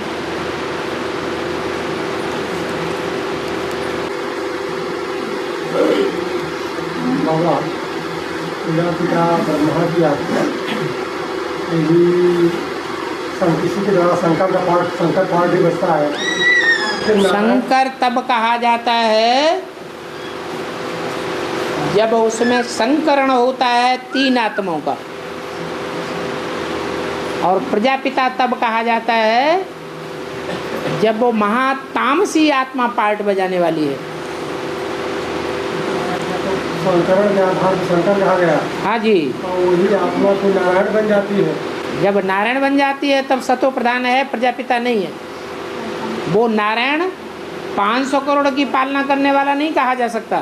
बाबा प्रजापिता ब्रह्मा की आज्ञा यदि किसी के द्वारा शंकर पाठ भी बचता है, फिर नारायण शंकर तब कहा जाता है जब उसमें संकरण होता है 3 आत्माओं का। और प्रजापिता तब कहा जाता है जब वो महातामसी आत्मा पार्ट बजाने वाली है। संकरण के आधार पर शंकर कहा गया, हाँ जी। और वही आत्मा तो नारायण बन जाती है। जब नारायण बन जाती है तब सतो प्रधान है, प्रजापिता नहीं है। वो नारायण 500 करोड़ की पालना करने वाला नहीं कहा जा सकता।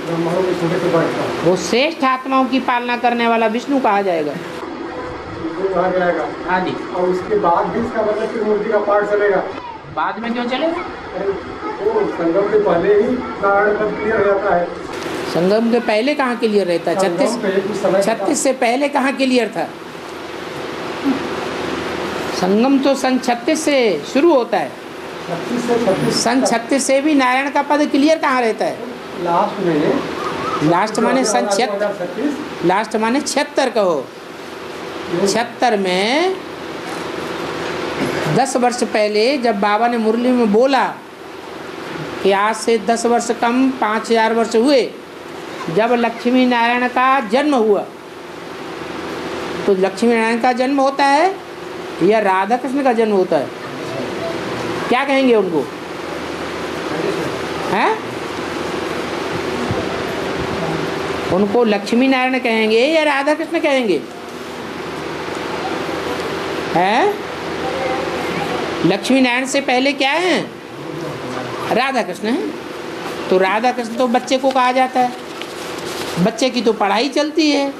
ब्रह्मांड में छोटे से बैठता है, वो श्रेष्ठ आत्माओं की पालना करने वाला विष्णु कहा जाएगा। वो कहा जाएगा। हाँ जी। और उसके बाद भी इसका मतलब कि मूर्ति का पाठ चलेगा। बाद में क्यों चलेगा? अरे वो संगम के पहले ही नारायण पद क्लियर हो जाता है। संगम के पहले कहाँ क्लियर रहता है? संगम पे कुछ समय 36 से पहले कहाँ क्लियर था? संगम तो सन 36 से शुरू होता है। 36 से 36 सन 36 से भी नारायण का पद क्लियर कहाँ रहता है? लास्ट में लास्ट माने सन 76, 2036 लास्ट माने 76 कहो। 76 में 10 वर्ष पहले जब बाबा ने मुरली में बोला कि आज से 10 वर्ष कम 5000 वर्ष हुए, जब लक्ष्मी नारायण का जन्म हुआ, तो लक्ष्मी नारायण का जन्म होता है या राधा कृष्ण का जन्म होता है? क्या कहेंगे उनको? हैं? उनको लक्ष्मी नारायण कहेंगे या राधा कृष्ण कहेंगे? हैं? लक्ष्मी नारायण से पहले क्या है? राधा कृष्ण है। तो राधा कृष्ण तो बच्चे को कहा जाता है। बच्चे की तो पढ़ाई चलती है,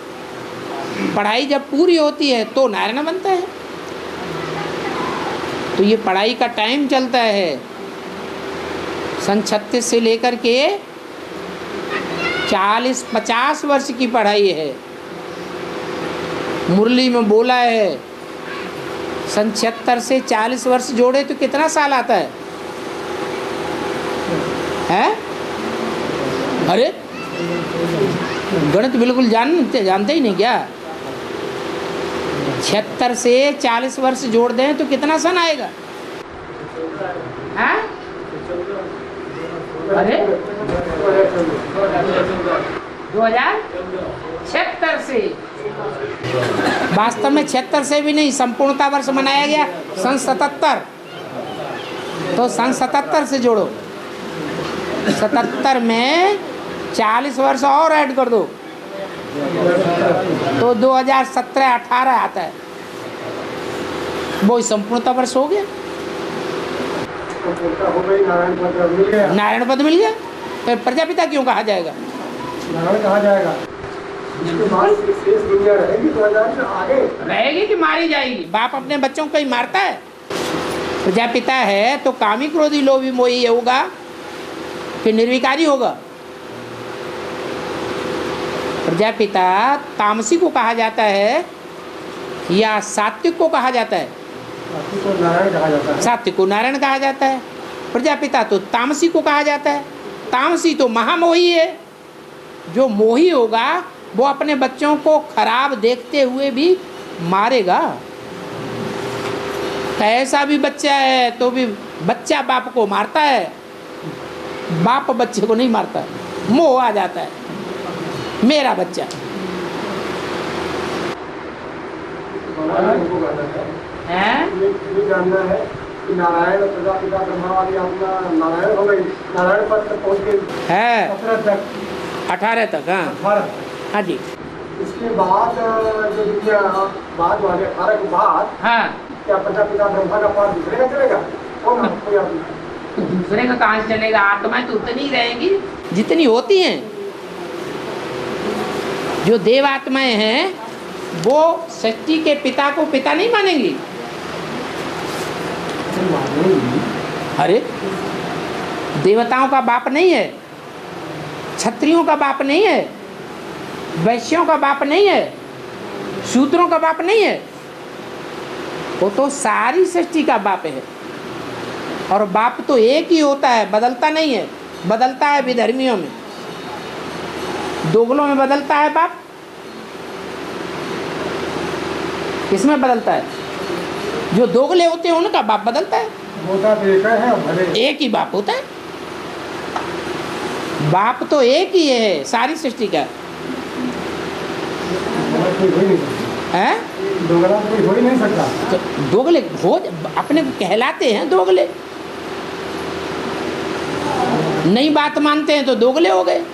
पढ़ाई जब पूरी होती है तो नारायण बनता है। तो ये पढ़ाई का टाइम चलता है, सन 36 से लेकर के 40-50 वर्ष की पढ़ाई है। मुरली में बोला है सन 76 से 40 वर्ष जोड़े तो कितना साल आता है? हैं? अरे गणित बिल्कुल जानते ही नहीं क्या? 76 से 40 वर्ष जोड़ दें तो कितना सन आएगा? हैं? अरे 2076 से, वास्तव में 76 से भी नहीं, संपूर्णता वर्ष मनाया गया सन 77। तो सन 77 से जोड़ो, 77 में 40 वर्ष और ऐड कर दो तो 2017-18 आता है। वो संपूर्णता वर्ष हो गया, नारायण पद मिल गया। तो प्रजापिता क्यों कहा जाएगा? नारायण कहा जाएगा। इसके बाद शेष दुनिया रहेगी 2000 से आगे रहेगी कि मारी जाएगी? बाप अपने बच्चों को ही मारता है। प्रजापिता है तो कामी क्रोधी लोभी मोही होगा कि निर्विकारी होगा? प्रजापिता तामसी को कहा जाता है या सात्विक को कहा जाता है? सात्विक को नारायण कहा जाता है। सात्विक को नारायण कहा जाता है। प्रजापिता तो तामसी को कहा जाता है। तामसी तो महामोही है। जो मोही होगा वो अपने बच्चों को खराब देखते हुए भी मारेगा। कैसा भी बच्चा है तो भी बच्चा बाप को मारता है, बाप बच्चे को नहीं मारता। मोह आ जाता है, मेरा बच्चा। ये जानना है कि नारायण प्रजापिता ब्रह्मा वाली आत्मा नारायण हो गई, नारायण पद तक पहुँच गई है 18 तक। हाँ 18। हाँ जी। इसके बाद जो दुनिया बाद वाले 18 के बाद हाँ, क्या प्रजापिता ब्रह्मा का पाठ दूसरे का चलेगा? कौन कोई आत्मा? तो दूसरे का कहाँ से चलेगा? आत्माएं तो उतनी ही रहेंगी जितनी होती हैं। जो देव आत्माएं हैं वो सृष्टि के पिता को पिता नहीं मानेंगी। नहीं जी। अरे देवताओं का बाप नहीं है, क्षत्रियों का बाप नहीं है, वैश्यों का बाप नहीं है, शूद्रों का बाप नहीं है, वो तो सारी सृष्टि का बाप है। और बाप तो एक ही होता है, बदलता नहीं है। बदलता है विधर्मियों में, दोगलों में बदलता है बाप। किसमें बदलता है? जो दोगले होते हैं उनका बाप बदलता है। होता तो एक है, भले एक ही बाप होता है। बाप तो एक ही है सारी सृष्टि का। कोई हो ही नहीं सकता है दोगला, कोई हो ही नहीं सकता। तो दोगले हो अपने को कहलाते हैं दोगले। नई बात मानते हैं तो दोगले हो गए।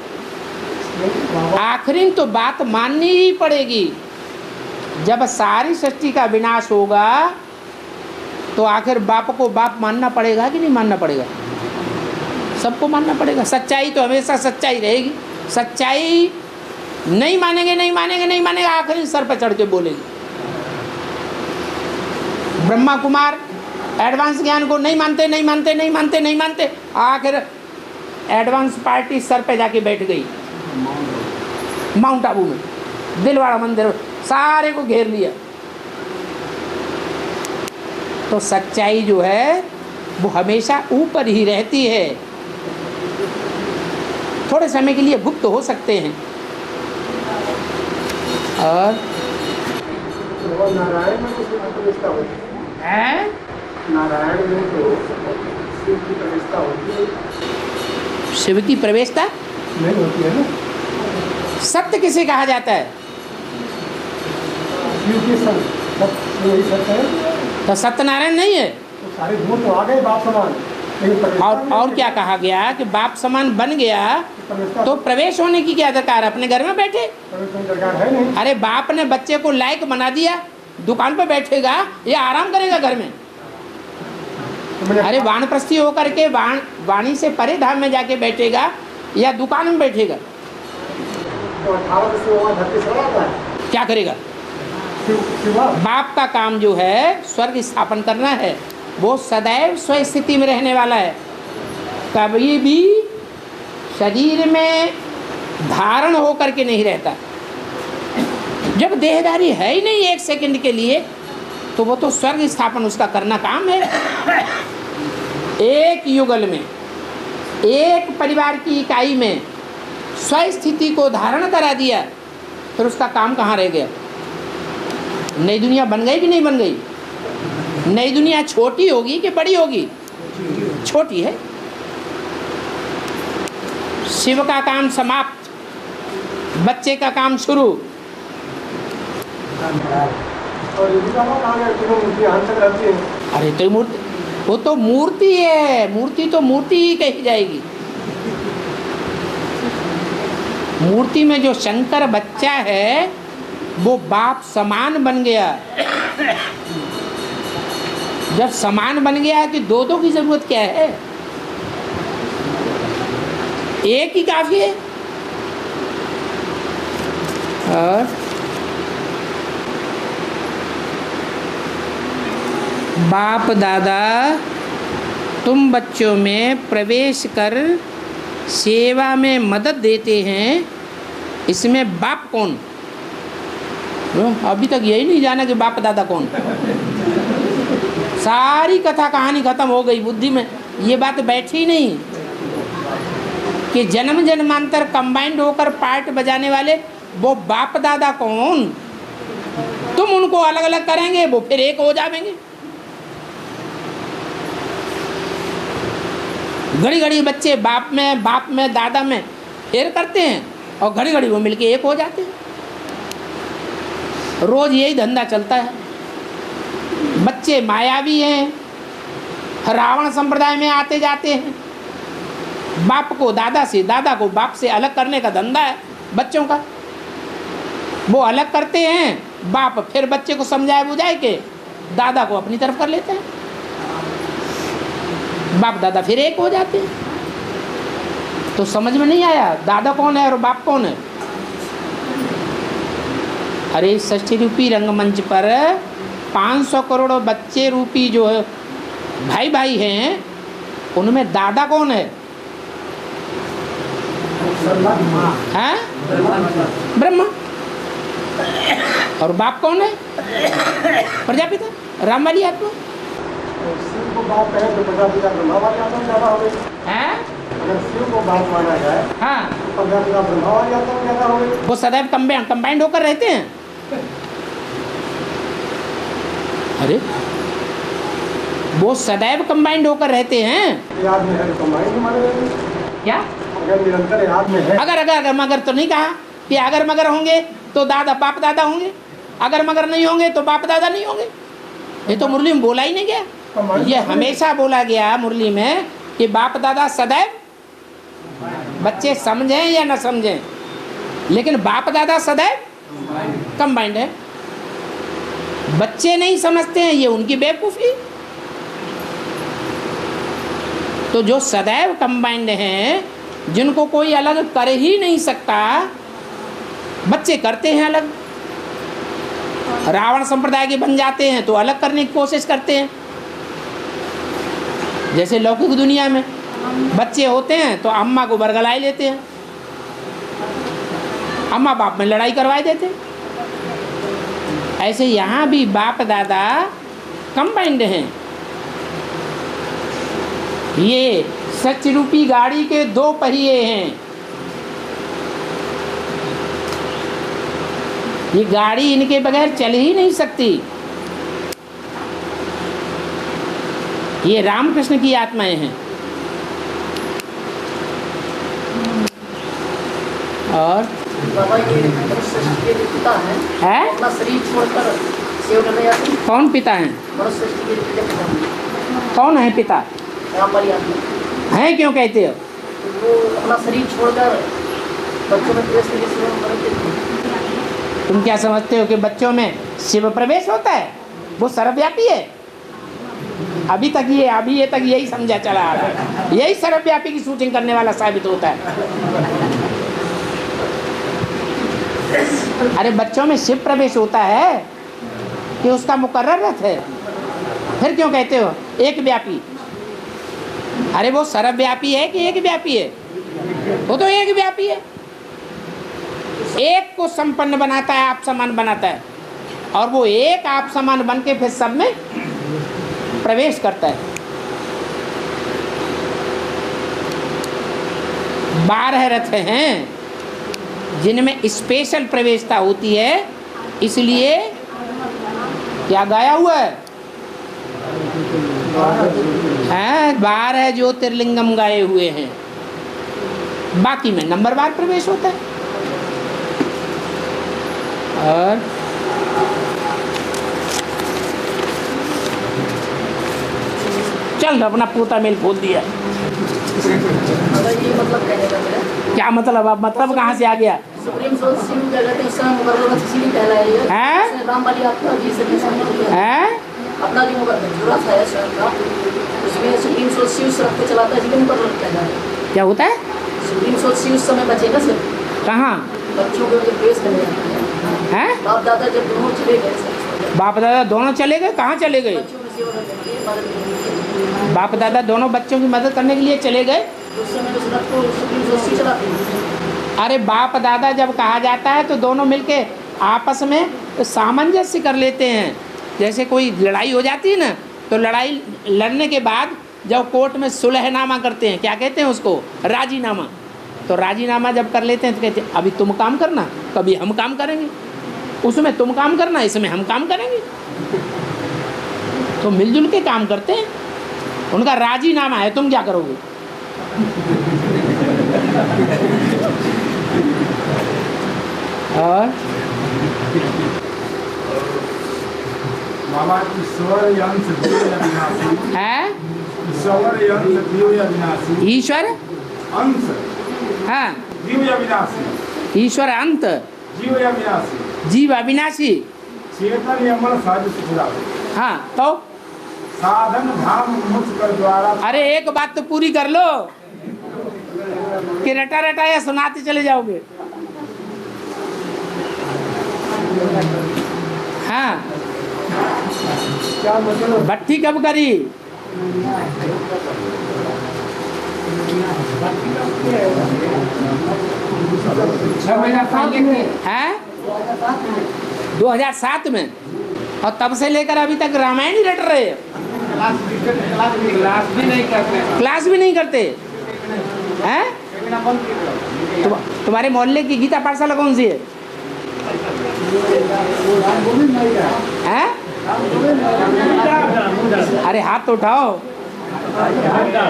आखिरी तो बात माननी ही पड़ेगी। जब सारी सृष्टि का विनाश होगा तो आखिर बाप को बाप मानना पड़ेगा कि नहीं मानना पड़ेगा? सबको मानना पड़ेगा। सच्चाई तो हमेशा सच्चाई रहेगी। सच्चाई नहीं मानेंगे, नहीं मानेंगे, नहीं मानेंगे, आखिर सर पर चढ़ के बोलेगी। ब्रह्मा कुमार एडवांस ज्ञान को नहीं मानते, नहीं मानते, नहीं मानते, नहीं मानते, आखिर एडवांस पार्टी सर पे जाके बैठ गई माउंट आबू में, दिलवाड़ा मंदिर, सारे को घेर लिया। तो सच्चाई जो है वो हमेशा ऊपर ही रहती है। थोड़े समय के लिए गुप्त हो सकते हैं। और नारायण में किसी की प्रतिष्ठा होती है, नारायण में तो शिव की प्रतिष्ठा होती है, शिव की प्रवेशता नहीं होती है ना। सत्य किसे कहा जाता है? शिव के सब यही सत्य है। तो सत्यनारायण नहीं है। तो सारे गुण तो आ गए बाप समान, लेकिन प्रतिष्ठा और नहीं क्या कहा गया कि बाप समान बन गया प्रतिष्ठा तो प्रवेश होने की क्या दरकार? अपने घर में बैठे। प्रतिष्ठा दरकार है नहीं। अरे बाप ने बच्चे को लायक बना दिया, दुकान पर बैठेगा या आराम करेगा घर में? तो मैंने अरे वानप्रस्थी होकर के वाणी से परे धाम में जाके बैठेगा या दुकान में बैठेगा? तो 18 से वहाँ धरती से आता है। क्या करेगा? शिवा बाप का काम जो है स्वर्ग स्थापन करना है। वो सदैव स्वस्थिति में रहने वाला है, कभी भी शरीर में धारण होकर के नहीं रहता। जब देहधारी है ही नहीं एक सेकंड के लिए तो वो तो स्वर्ग स्थापन उसका करना काम है। एक युगल में, एक परिवार की इकाई में स्वस्थिति को धारण करा दिया, फिर उसका काम कहाँ रह गया? नई दुनिया बन गई कि नहीं बन गई? नई दुनिया छोटी होगी कि बड़ी होगी? छोटी है। शिव का काम समाप्त, बच्चे का काम शुरू। और ये भी कहाँ गए? तीनों यहाँ तक रहती है। अरे तो मूर्ति, वो तो मूर्ति है। मूर्ति तो मूर्ति ही कही जाएगी। मूर्ति में जो शंकर बच्चा है वो बाप समान बन गया। जब समान बन गया कि दो दो की जरूरत क्या है? एक ही काफी है। और बाप दादा तुम बच्चों में प्रवेश कर सेवा में मदद देते हैं, इसमें बाप कौन? अभी तक यही नहीं जाना कि बाप दादा कौन। सारी कथा कहानी खत्म हो गई बुद्धि में। ये बात बैठी नहीं कि जन्म जन्मांतर कंबाइंड होकर पार्ट बजाने वाले वो बाप दादा कौन? तुम उनको अलग अलग करेंगे, वो फिर एक हो जाएंगे। घड़ी घड़ी बच्चे बाप में दादा में फेर करते हैं और घड़ी घड़ी वो मिलके एक हो जाते हैं। रोज यही धंधा चलता है। बच्चे मायावी हैं, रावण संप्रदाय में आते जाते हैं। बाप को दादा से, दादा को बाप से अलग करने का धंधा है बच्चों का। वो अलग करते हैं, बाप फिर बच्चे को समझाए बुझाए के दादा को अपनी तरफ कर लेते हैं। बाप दादा फिर एक हो जाते हैं। तो समझ में नहीं आया दादा कौन है और बाप कौन है? अरे षष्ठी रूपी रंगमंच पर 500 करोड़ बच्चे रूपी जो है भाई भाई हैं, उनमें दादा कौन है? हैं? ब्रह्मा। और बाप कौन है? प्रजापिता, राम वाली आत्मा। शिव को बाप कहे तो प्रजापिता ब्रह्मा वाली आत्मा ज्यादा हो गई। हैं? अगर शिव को बाप माना जाए हाँ, तो प्रजापिता ब्रह्मा वाली आत्मा ज्यादा हो गई। वो सदैव कंबाइंड होकर रहते हैं। अरे वो सदैव कंबाइंड होकर रहते हैं। याद में है तो माइंड माने जाएंगे। क्या? अगर निरंतर याद में है अगर मगर तो नहीं कहा कि अगर मगर होंगे तो दादा बाप दादा होंगे, अगर मगर नहीं होंगे तो बाप दादा नहीं होंगे। ये तो मुरली में बोला ही नहीं गया। ये हमेशा बोला गया मुरली में कि बाप दादा सदैव, बच्चे समझें या न समझें, लेकिन बाप दादा सदैव कंबाइंड है। बच्चे नहीं समझते हैं, ये उनकी बेवकूफ़ी। तो जो सदैव कंबाइंड हैं, जिनको कोई अलग कर ही नहीं सकता, बच्चे करते हैं अलग। रावण संप्रदाय के बन जाते हैं तो अलग करने की कोशिश करते हैं। जैसे लौकिक दुनिया में बच्चे होते हैं तो अम्मा को बरगलाई लेते हैं, अम्मा बाप में लड़ाई करवा देते हैं। ऐसे यहाँ भी बाप दादा कंबाइंड हैं। ये सच रूपी गाड़ी के दो पहिए हैं। ये गाड़ी इनके बगैर चल ही नहीं सकती। ये रामकृष्ण की आत्माएं हैं। और बाबा ये मनुष्य सृष्टि के पिता है, अपना शरीर छोड़कर सेवा करने जाते हैं। कौन पिता हैं? मनुष्य सृष्टि के पिता कौन है पिता? राम वाली आत्मा हैं क्यों कहते हो? तो वो अपना शरीर छोड़कर बच्चों में प्रवेश करके सेवा करते थे। तुम क्या समझते हो कि बच्चों में शिव प्रवेश होता है? वो सर्वव्यापी है। अभी तक यही समझा चला आ रहा है। यही सर्वव्यापी की शूटिंग करने वाला साबित होता है। अरे बच्चों में शिव प्रवेश होता है कि उसका मुकर्रर रथ है। फिर क्यों कहते हो एक व्यापी? अरे वो सर्वव्यापी है कि एक व्यापी है? वो तो एक व्यापी है। एक को संपन्न बनाता है, आप समान बनाता है, और वो एक आप समान बन के फिर सब में प्रवेश करता है। 12 रथ हैं जिनमें स्पेशल प्रवेशता होती है, इसलिए क्या गाया हुआ है? 12 ज्योतिर्लिंगम गाए हुए हैं। बाकी में नंबरवार प्रवेश होता है। और चल अपना पूता मेल खोल दिया। अगर ये मतलब कहने का मेरा क्या मतलब? अब मतलब कहाँ से आ गया? सुप्रीम सोल शिव जगत इस समय मुकर्रर रथ इसीलिए कहलाया हैं? है। राम वाली आत्मा जी से हैं? अपना जो जुड़ा था है स्वयं का, उसमें सुप्रीम सोल शिव से रथ को चलाता है, जिसमें मुकर्रर कहलाया है। क्या होता है? सुप्रीम सोल शिव उस समय बचेगा सिर्फ कहाँ बच्चों को जब पेश करने जाते हैं। हैं? बाप दादा जब दोनों चले गए, बाप दादा दोनों चले गए? कहाँ चले गए? बच्चों में सेवा करने के लिए मदद करने के लिए। बाप दादा दोनों बच्चों की मदद करने के लिए चले गए। उस समय उस रथ को सुप्रीम सोल शिव चलाते हैं। अरे बाप दादा जब कहा जाता है तो दोनों मिलके आपस में सामंजस्य कर लेते हैं। जैसे कोई लड़ाई हो जाती है ना, तो लड़ाई लड़ने के बाद जब कोर्ट में सुलहनामा करते हैं, क्या कहते हैं उसको? राजीनामा। तो राजीनामा जब कर लेते हैं तो कहते हैं अभी तुम काम करना, कभी हम काम करेंगे, उसमें तुम काम करना, इसमें हम काम करेंगे। तो मिलजुल के काम करते हैं। उनका राजीनामा है, तुम क्या करोगे? और बाबा ईश्वर यंत्र दिव्य अविनाशी है ईश्वर यंत्र दिव्य अविनाशी ईश्वर अंश हाँ दिव्य अविनाशी ईश्वर अंत जीव अविनाशी जीव अविनाशी चेतन यमन सहज सुखदा हाँ। तो साधन धाम मुझ कर द्वारा अरे एक बात तो पूरी कर लो कि रटा रटा या सुनाते चले जाओगे। हाँ क्या मतलब? भट्टी कब करी? हैं 2007 में, और तब से लेकर अभी तक रामायण ही रट रहे हैं। क्लास भी नहीं करते हैं। तुम्हारे मोहल्ले की गीता पाठशाला कौन सी है? हैं? अरे हाथ तो उठाओ।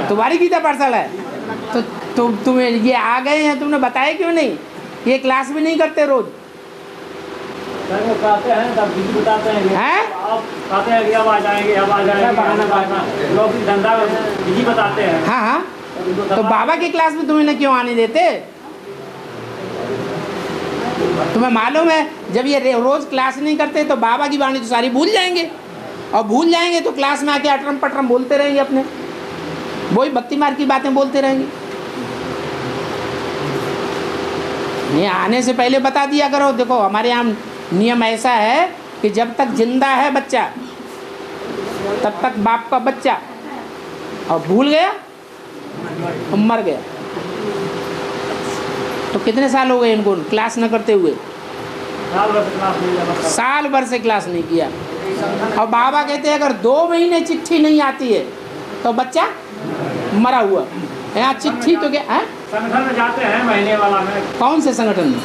तुम्हारी गीता पाठशाला है तो तुम्हें ये आ गए हैं, तुमने बताया क्यों नहीं? ये क्लास भी नहीं करते रोज। बताते हैं तब बिजी बताते हैं हैं? आप कहते हैं कि अब आ जाएंगे, अब आ जाएंगे, बहाना लोग भी धंधा बिजी बताते हैं। हाँ हाँ, तो बाबा की क्लास में तुम्हें क्यों आने देते? तुम्हें मालूम है जब ये रोज क्लास नहीं करते तो बाबा की वाणी तो सारी भूल जाएंगे, और भूल जाएंगे तो क्लास में आके अटरम पटरम बोलते रहेंगे, अपने वही भक्ति मार्ग की बातें बोलते रहेंगे। ये आने से पहले बता दिया करो। देखो हमारे यहाँ नियम ऐसा है कि जब तक जिंदा है बच्चा तब तक बाप का बच्चा, और भूल गया तो मर गया। तो कितने साल हो गए इनको क्लास न करते हुए? साल भर से क्लास नहीं किया। और बाबा कहते हैं अगर 2 महीने चिट्ठी नहीं आती है तो बच्चा मरा हुआ। यहाँ चिट्ठी तो क्या है? संगठन में जाते हैं महीने वाला में। कौन से संगठन में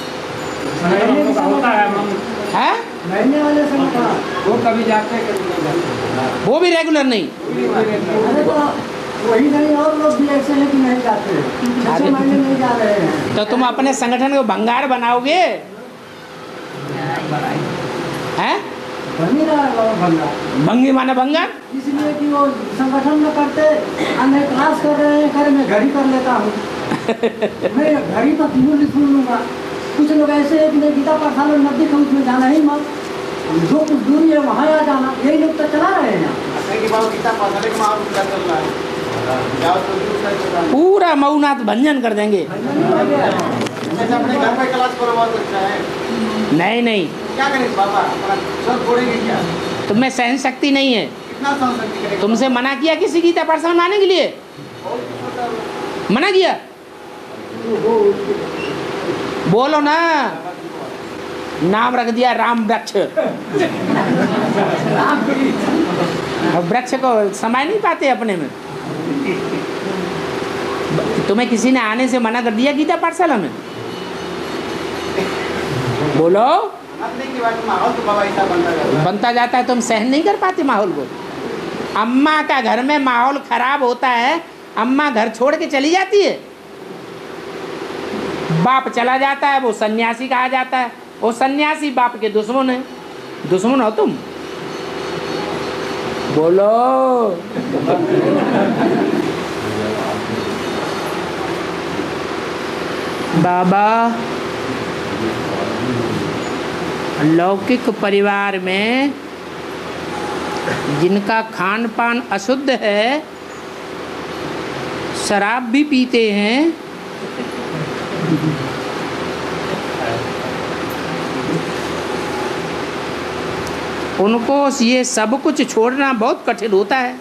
होता है? महीने वाले संगठन वो कभी जाते हैं कभी नहीं जाते। वो भी रेगुलर नहीं। अरे तो वही नहीं, और लोग भी ऐसे हैं कि नहीं जाते हैं, 6 महीने नहीं जा रहे हैं। तो तुम अपने संगठन को भंगार बनाओगे हैं? बनी रहा है भंगा, भंगी माना भंगार। इसलिए कि वो संगठन में करते, मैं क्लास कर रहे हैं, घर में घड़ी कर लेता हूँ। मैं घड़ी तो सुन लूँगा। कुछ लोग ऐसे हैं कि नहीं, गीता पाठशाला नजदीक है, उसमें जाना ही मत, जो कुछ दूरी है वहाँ आ जाना। यही लोग तो चला रहे हैं। पूरा मऊनाथ भंजन कर देंगे। अपने घर पे क्लास करवा सकता है। नहीं नहीं, क्या करें बाबा, अपना सब छोड़ेंगे क्या? तुम्हें सहन शक्ति नहीं है। कितना सहन शक्ति करेंगे? तुमसे मना किया किसी गीता पाठशाला में आने के लिए? मना किया? बोलो ना, नाम रख दिया राम वृक्ष। और वृक्ष को समाय नहीं पाते अपने में। तुम्हें किसी ने आने से मना कर दिया गीता पाठशाला में? बोलो। माहौल तो बाबा ऐसा बनता जाता है, तुम सहन नहीं कर पाते माहौल को। अम्मा का घर में माहौल खराब होता है, अम्मा घर छोड़ के चली जाती है, बाप चला जाता है, वो सन्यासी कहा जाता है। वो सन्यासी बाप के दुश्मन है। दुश्मन हो तुम? बोलो। बाबा लौकिक परिवार में जिनका खान पान अशुद्ध है, शराब भी पीते हैं, उनको ये सब कुछ छोड़ना बहुत कठिन होता है।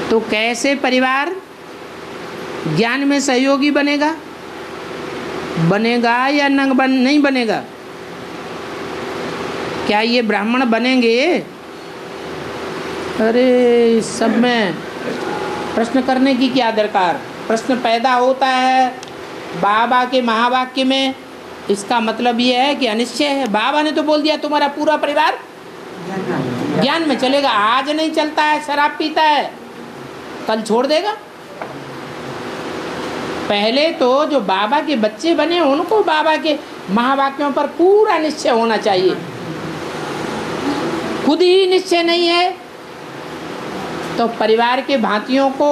तो कैसे परिवार ज्ञान में सहयोगी बनेगा? बनेगा या नहीं बनेगा? क्या ये ब्राह्मण बनेंगे? अरे इस सब में प्रश्न करने की क्या दरकार? प्रश्न पैदा होता है बाबा के महावाक्य में। इसका मतलब ये है कि अनिश्चय है। बाबा ने तो बोल दिया तुम्हारा पूरा परिवार ज्ञान में चलेगा। आज नहीं चलता है, शराब पीता है, कल छोड़ देगा। पहले तो जो बाबा के बच्चे बने उनको बाबा के महावाक्यों पर पूरा निश्चय होना चाहिए। खुद ही निश्चय नहीं है तो परिवार के भांतियों को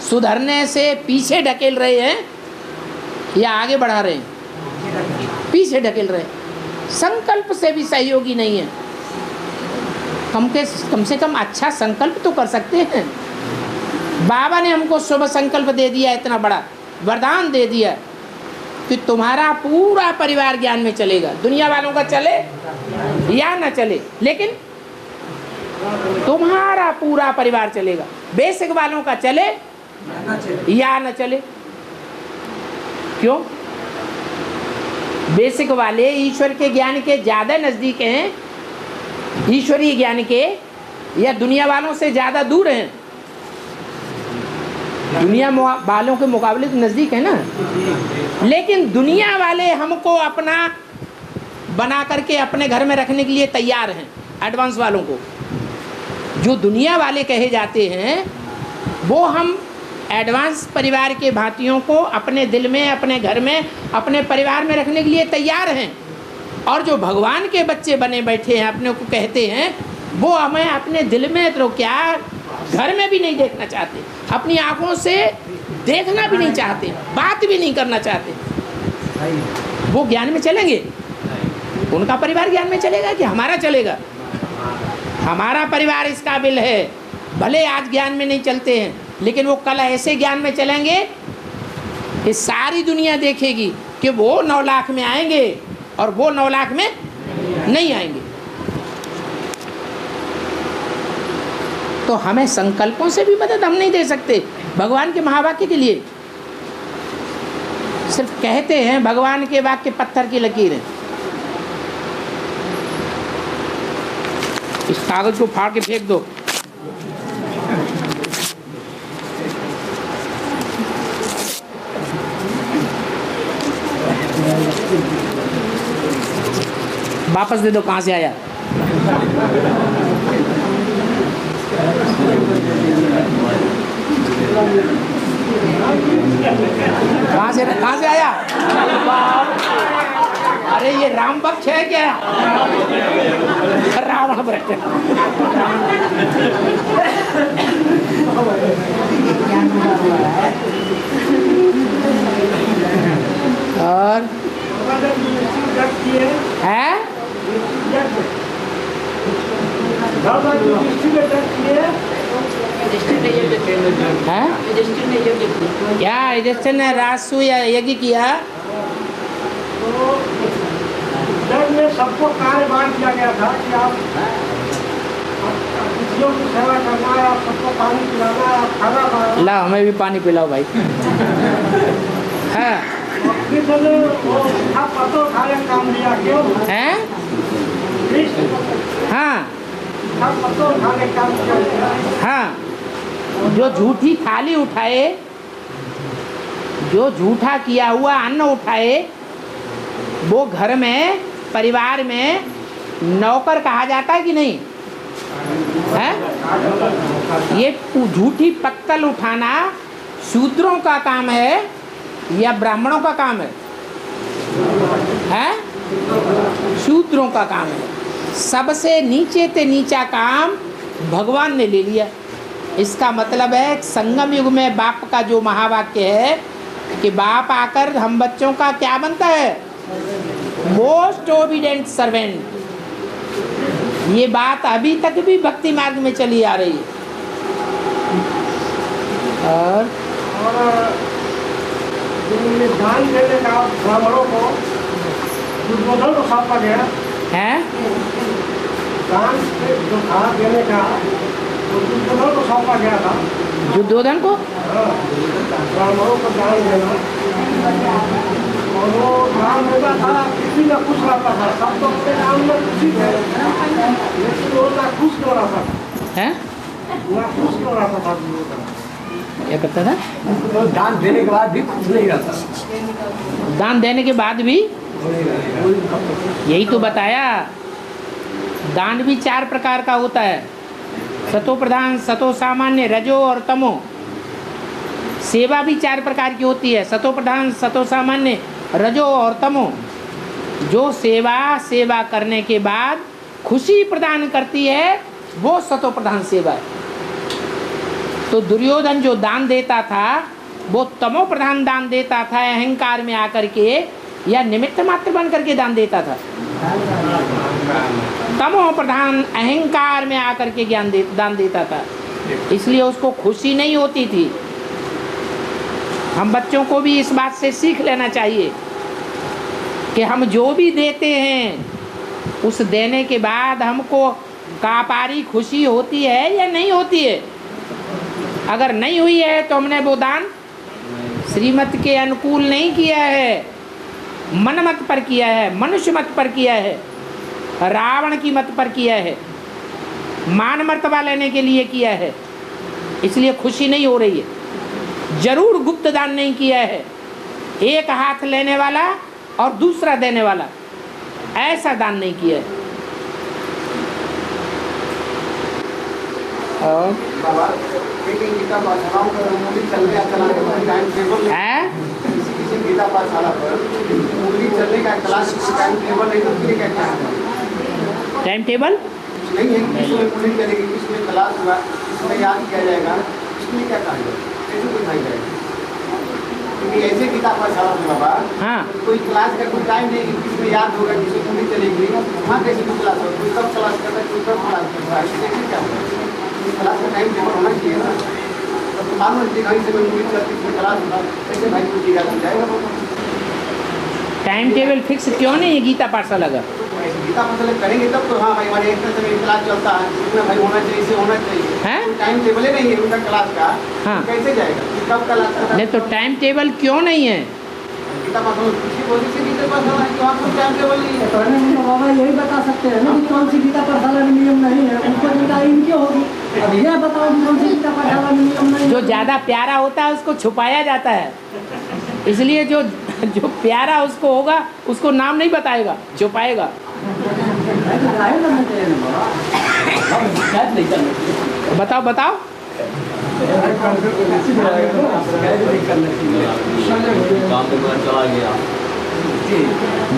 सुधरने से पीछे ढकेल रहे हैं या आगे बढ़ा रहे हैं? पीछे ढकेल रहे हैं। संकल्प से भी सहयोगी नहीं है। कम से कम अच्छा संकल्प तो कर सकते हैं। बाबा ने हमको शुभ संकल्प दे दिया, इतना बड़ा वरदान दे दिया कि तुम्हारा पूरा परिवार ज्ञान में चलेगा। दुनिया वालों का चले या न चले, लेकिन तुम्हारा पूरा परिवार चलेगा। बेसिक वालों का चले या न चले। क्यों? बेसिक वाले ईश्वर के ज्ञान के ज्यादा नजदीक हैं, ईश्वरीय ज्ञान के, या दुनिया वालों से ज्यादा दूर हैं? दुनिया वालों के मुकाबले तो नजदीक है ना। लेकिन दुनिया वाले हमको अपना बना करके अपने घर में रखने के लिए तैयार हैं। एडवांस वालों को, जो दुनिया वाले कहे जाते हैं, वो हम एडवांस परिवार के भांतियों को अपने दिल में, अपने घर में, अपने परिवार में रखने के लिए तैयार हैं। और जो भगवान के बच्चे बने बैठे हैं, अपने को कहते हैं, वो हमें अपने दिल में तो क्या, घर में भी नहीं देखना चाहते, अपनी आंखों से देखना भी नहीं चाहते, बात भी नहीं करना चाहते। वो ज्ञान में चलेंगे? उनका परिवार ज्ञान में चलेगा कि हमारा चलेगा? हमारा परिवार इस काबिल है, भले आज ज्ञान में नहीं चलते हैं, लेकिन वो कल ऐसे ज्ञान में चलेंगे कि सारी दुनिया देखेगी कि वो 9 लाख में आएंगे और वो 9 लाख में नहीं आएंगे। तो हमें संकल्पों से भी मदद हम नहीं दे सकते भगवान के महावाक्य के लिए। सिर्फ कहते हैं भगवान के वाक्य पत्थर की लकीरें। इस कागज को फाड़ के फेंक दो। वापस दे दो, कहाँ से आया? कहाँ से आया? अरे ये राम भक्त है क्या? रावण भक्त। और है क्या युधिष्ठिर ने राजसूय यज्ञ किया? जब में सबको कार्य बांट दिया गया था कि आप अतिथियों की सेवा करना है, आप सबको पानी पिलाना है, आप खाना खाना। ला हमें भी पानी पिलाओ भाई। हाँ पत्तों खाने का काम दिया, क्यों हैं? हाँ पत्तों खाने का काम किया। हाँ, जो झूठी थाली उठाए, जो झूठा किया हुआ अन्न उठाए, वो घर में, परिवार में नौकर कहा जाता है कि नहीं है? ये झूठी पत्तल उठाना शूद्रों का काम है या ब्राह्मणों का काम है? हैं? शूद्रों का काम है। सबसे नीचे ते नीचा काम भगवान ने ले लिया। इसका मतलब है संगम युग में बाप का जो महावाक्य है कि बाप आकर हम बच्चों का क्या बनता है? Most obedient servant. ये बात अभी तक भी भक्ति मार्ग में चली आ रही है। और ये दान देने का ब्राह्मणों को दुर्योधन को सौंपा गया है। दान जो था देने का दुर्योधन को सौंपा गया था। दुर्योधन को ब्राह्मणों को दान देना, और वो दान देता था, किसी में खुश रहता था, सब तो अपने दान में खुशी थे, लेकिन वो ना खुश क्यों रहता था? है? ना खुश क्यों रहता था दुर्योधन? क्या करता था? तो दान देने के बाद भी खुश नहीं रहता। दान देने के बाद भी, यही तो बताया, दान भी 4 प्रकार का होता है। सतो प्रधान, सतो सामान्य, रजो और तमो। सेवा भी 4 प्रकार की होती है, सतो प्रधान, सतो सामान्य, रजो और तमो। जो सेवा करने के बाद खुशी प्रदान करती है, वो सतो प्रधान सेवा है। तो दुर्योधन जो दान देता था, वो तमो प्रधान दान देता था, अहंकार में आकर के, या निमित्त मात्र बन करके दान देता था। तमो प्रधान अहंकार में आकर के दान देता था, इसलिए उसको खुशी नहीं होती थी। हम बच्चों को भी इस बात से सीख लेना चाहिए कि हम जो भी देते हैं, उस देने के बाद हमको कापारी खुशी होती है या नहीं होती है? अगर नहीं हुई है तो हमने वो दान श्रीमत के अनुकूल नहीं किया है, मन मत पर किया है, मनुष्य मत पर किया है, रावण की मत पर किया है, मान मर्तबा लेने के लिए किया है, इसलिए खुशी नहीं हो रही है। जरूर गुप्त दान नहीं किया है, एक हाथ लेने वाला और दूसरा देने वाला, ऐसा दान नहीं किया है। और बाबा एक गीता पाठशालाओं पर मूली चलने चलाने का टाइम टेबल है किसी गीता पाठशाला पर मूली चलने का क्लास टाइम टेबल नहीं, तो उसके लिए क्या क्या है? टाइम टेबल नहीं है कि इसमें मूली चलेगी, इसमें क्लास हुआ, इसमें याद किया जाएगा, इसमें क्या कहा जाएगा, कैसे दिखाई जाएगा? क्योंकि ऐसे गीता पाठशाला में बाबा हाँ कोई क्लास का कोई टाइम नहीं है, किसमें याद होगा, किसी मूली चलेगी, वहाँ कैसे कोई क्लास होगा, कोई कब क्लास करता है, कोई कब क्लास करता है, कैसे क्या होगा? क्लास का टाइम टेबल होना चाहिए ना। तो मालूम है कहीं से कोई मूवी चलती है, क्लास होगा, कैसे भाई कुछ याद हो जाएगा? टाइम टेबल फिक्स क्यों नहीं है गीता पाठशाला का? तो ऐसे गीता मतलब करेंगे तब तो हाँ भाई हमारे एक तरह से क्लास चलता है, इतना भाई होना चाहिए, इसे होना चाहिए। हैं? कोई टाइम टेबल ही नहीं है उनका क्लास का, हाँ। तो कैसे जाएगा? कि कब क्लास करता है? नहीं तो टाइम टेबल क्यों नहीं है? गीता मतलब किसी वजह से गीता पाठशाला है कि वहाँ कोई टाइम टेबल नहीं है। तो उनको बाबा यही बता सकते हैं ना कि कौन सी गीता पाठशाला में नियम नहीं है, उनको जानकारी इनकी होगी। अब यह बताओ कि कौन सी गीता पाठशाला में नियम नहीं जो है। ज़्यादा प्यारा होता है उसको छुपाया जाता है, इसलिए जो जो प्यारा उसको होगा उसको नाम नहीं बताएगा, छुपाएगा। तो जाहिर करना चाहिए ना बाबा। बताओ बताओ।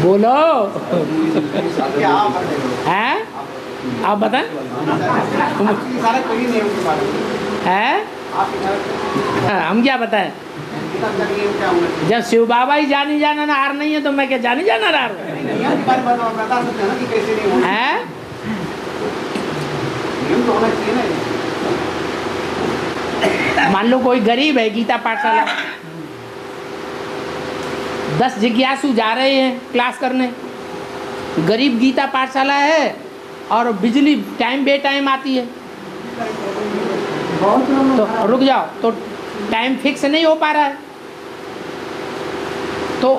बोलो क्या आप बताएंगे? हैं? आप बताएं। आपकी इशारा कोई नहीं है उनके बारे में। हैं? आप इशारा हाँ, हम क्या बताएं? गीता का नियम क्या होना चाहिए? जब शिव बाबा ही जानी जाना नार नहीं है तो मैं क्या जानी जाना नार हूँ? नियम के बारे में आप बता सकते हैं ना कि कैसे नहीं होना? हैं? नियम तो होना चाहिए ना। मान लो कोई गरीब है, गीता पाठशाला 10 जिज्ञासु जा रहे हैं क्लास करने, गरीब गीता पाठशाला है और बिजली टाइम बे टाइम आती है, बहुत लोग तो रुक जाओ, तो टाइम फिक्स नहीं हो पा रहा है, तो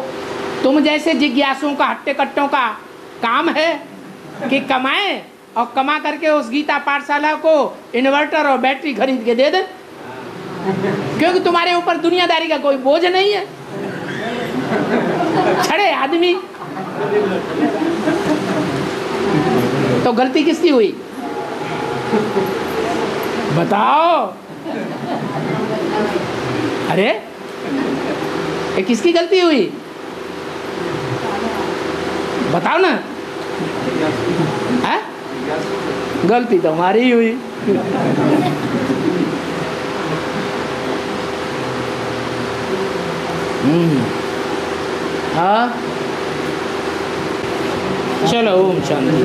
तुम जैसे जिज्ञासुओं का हट्टे कट्टों का काम है कि कमाएं और कमा करके उस गीता पाठशाला को इन्वर्टर और बैटरी खरीद के दे दें, क्योंकि तुम्हारे ऊपर दुनियादारी का कोई बोझ नहीं है। छड़े आदमी, तो गलती किसकी हुई बताओ? अरे ये किसकी गलती हुई बताओ ना? है? गलती तो हमारी ही हुई। हाँ चलो ओम शांति।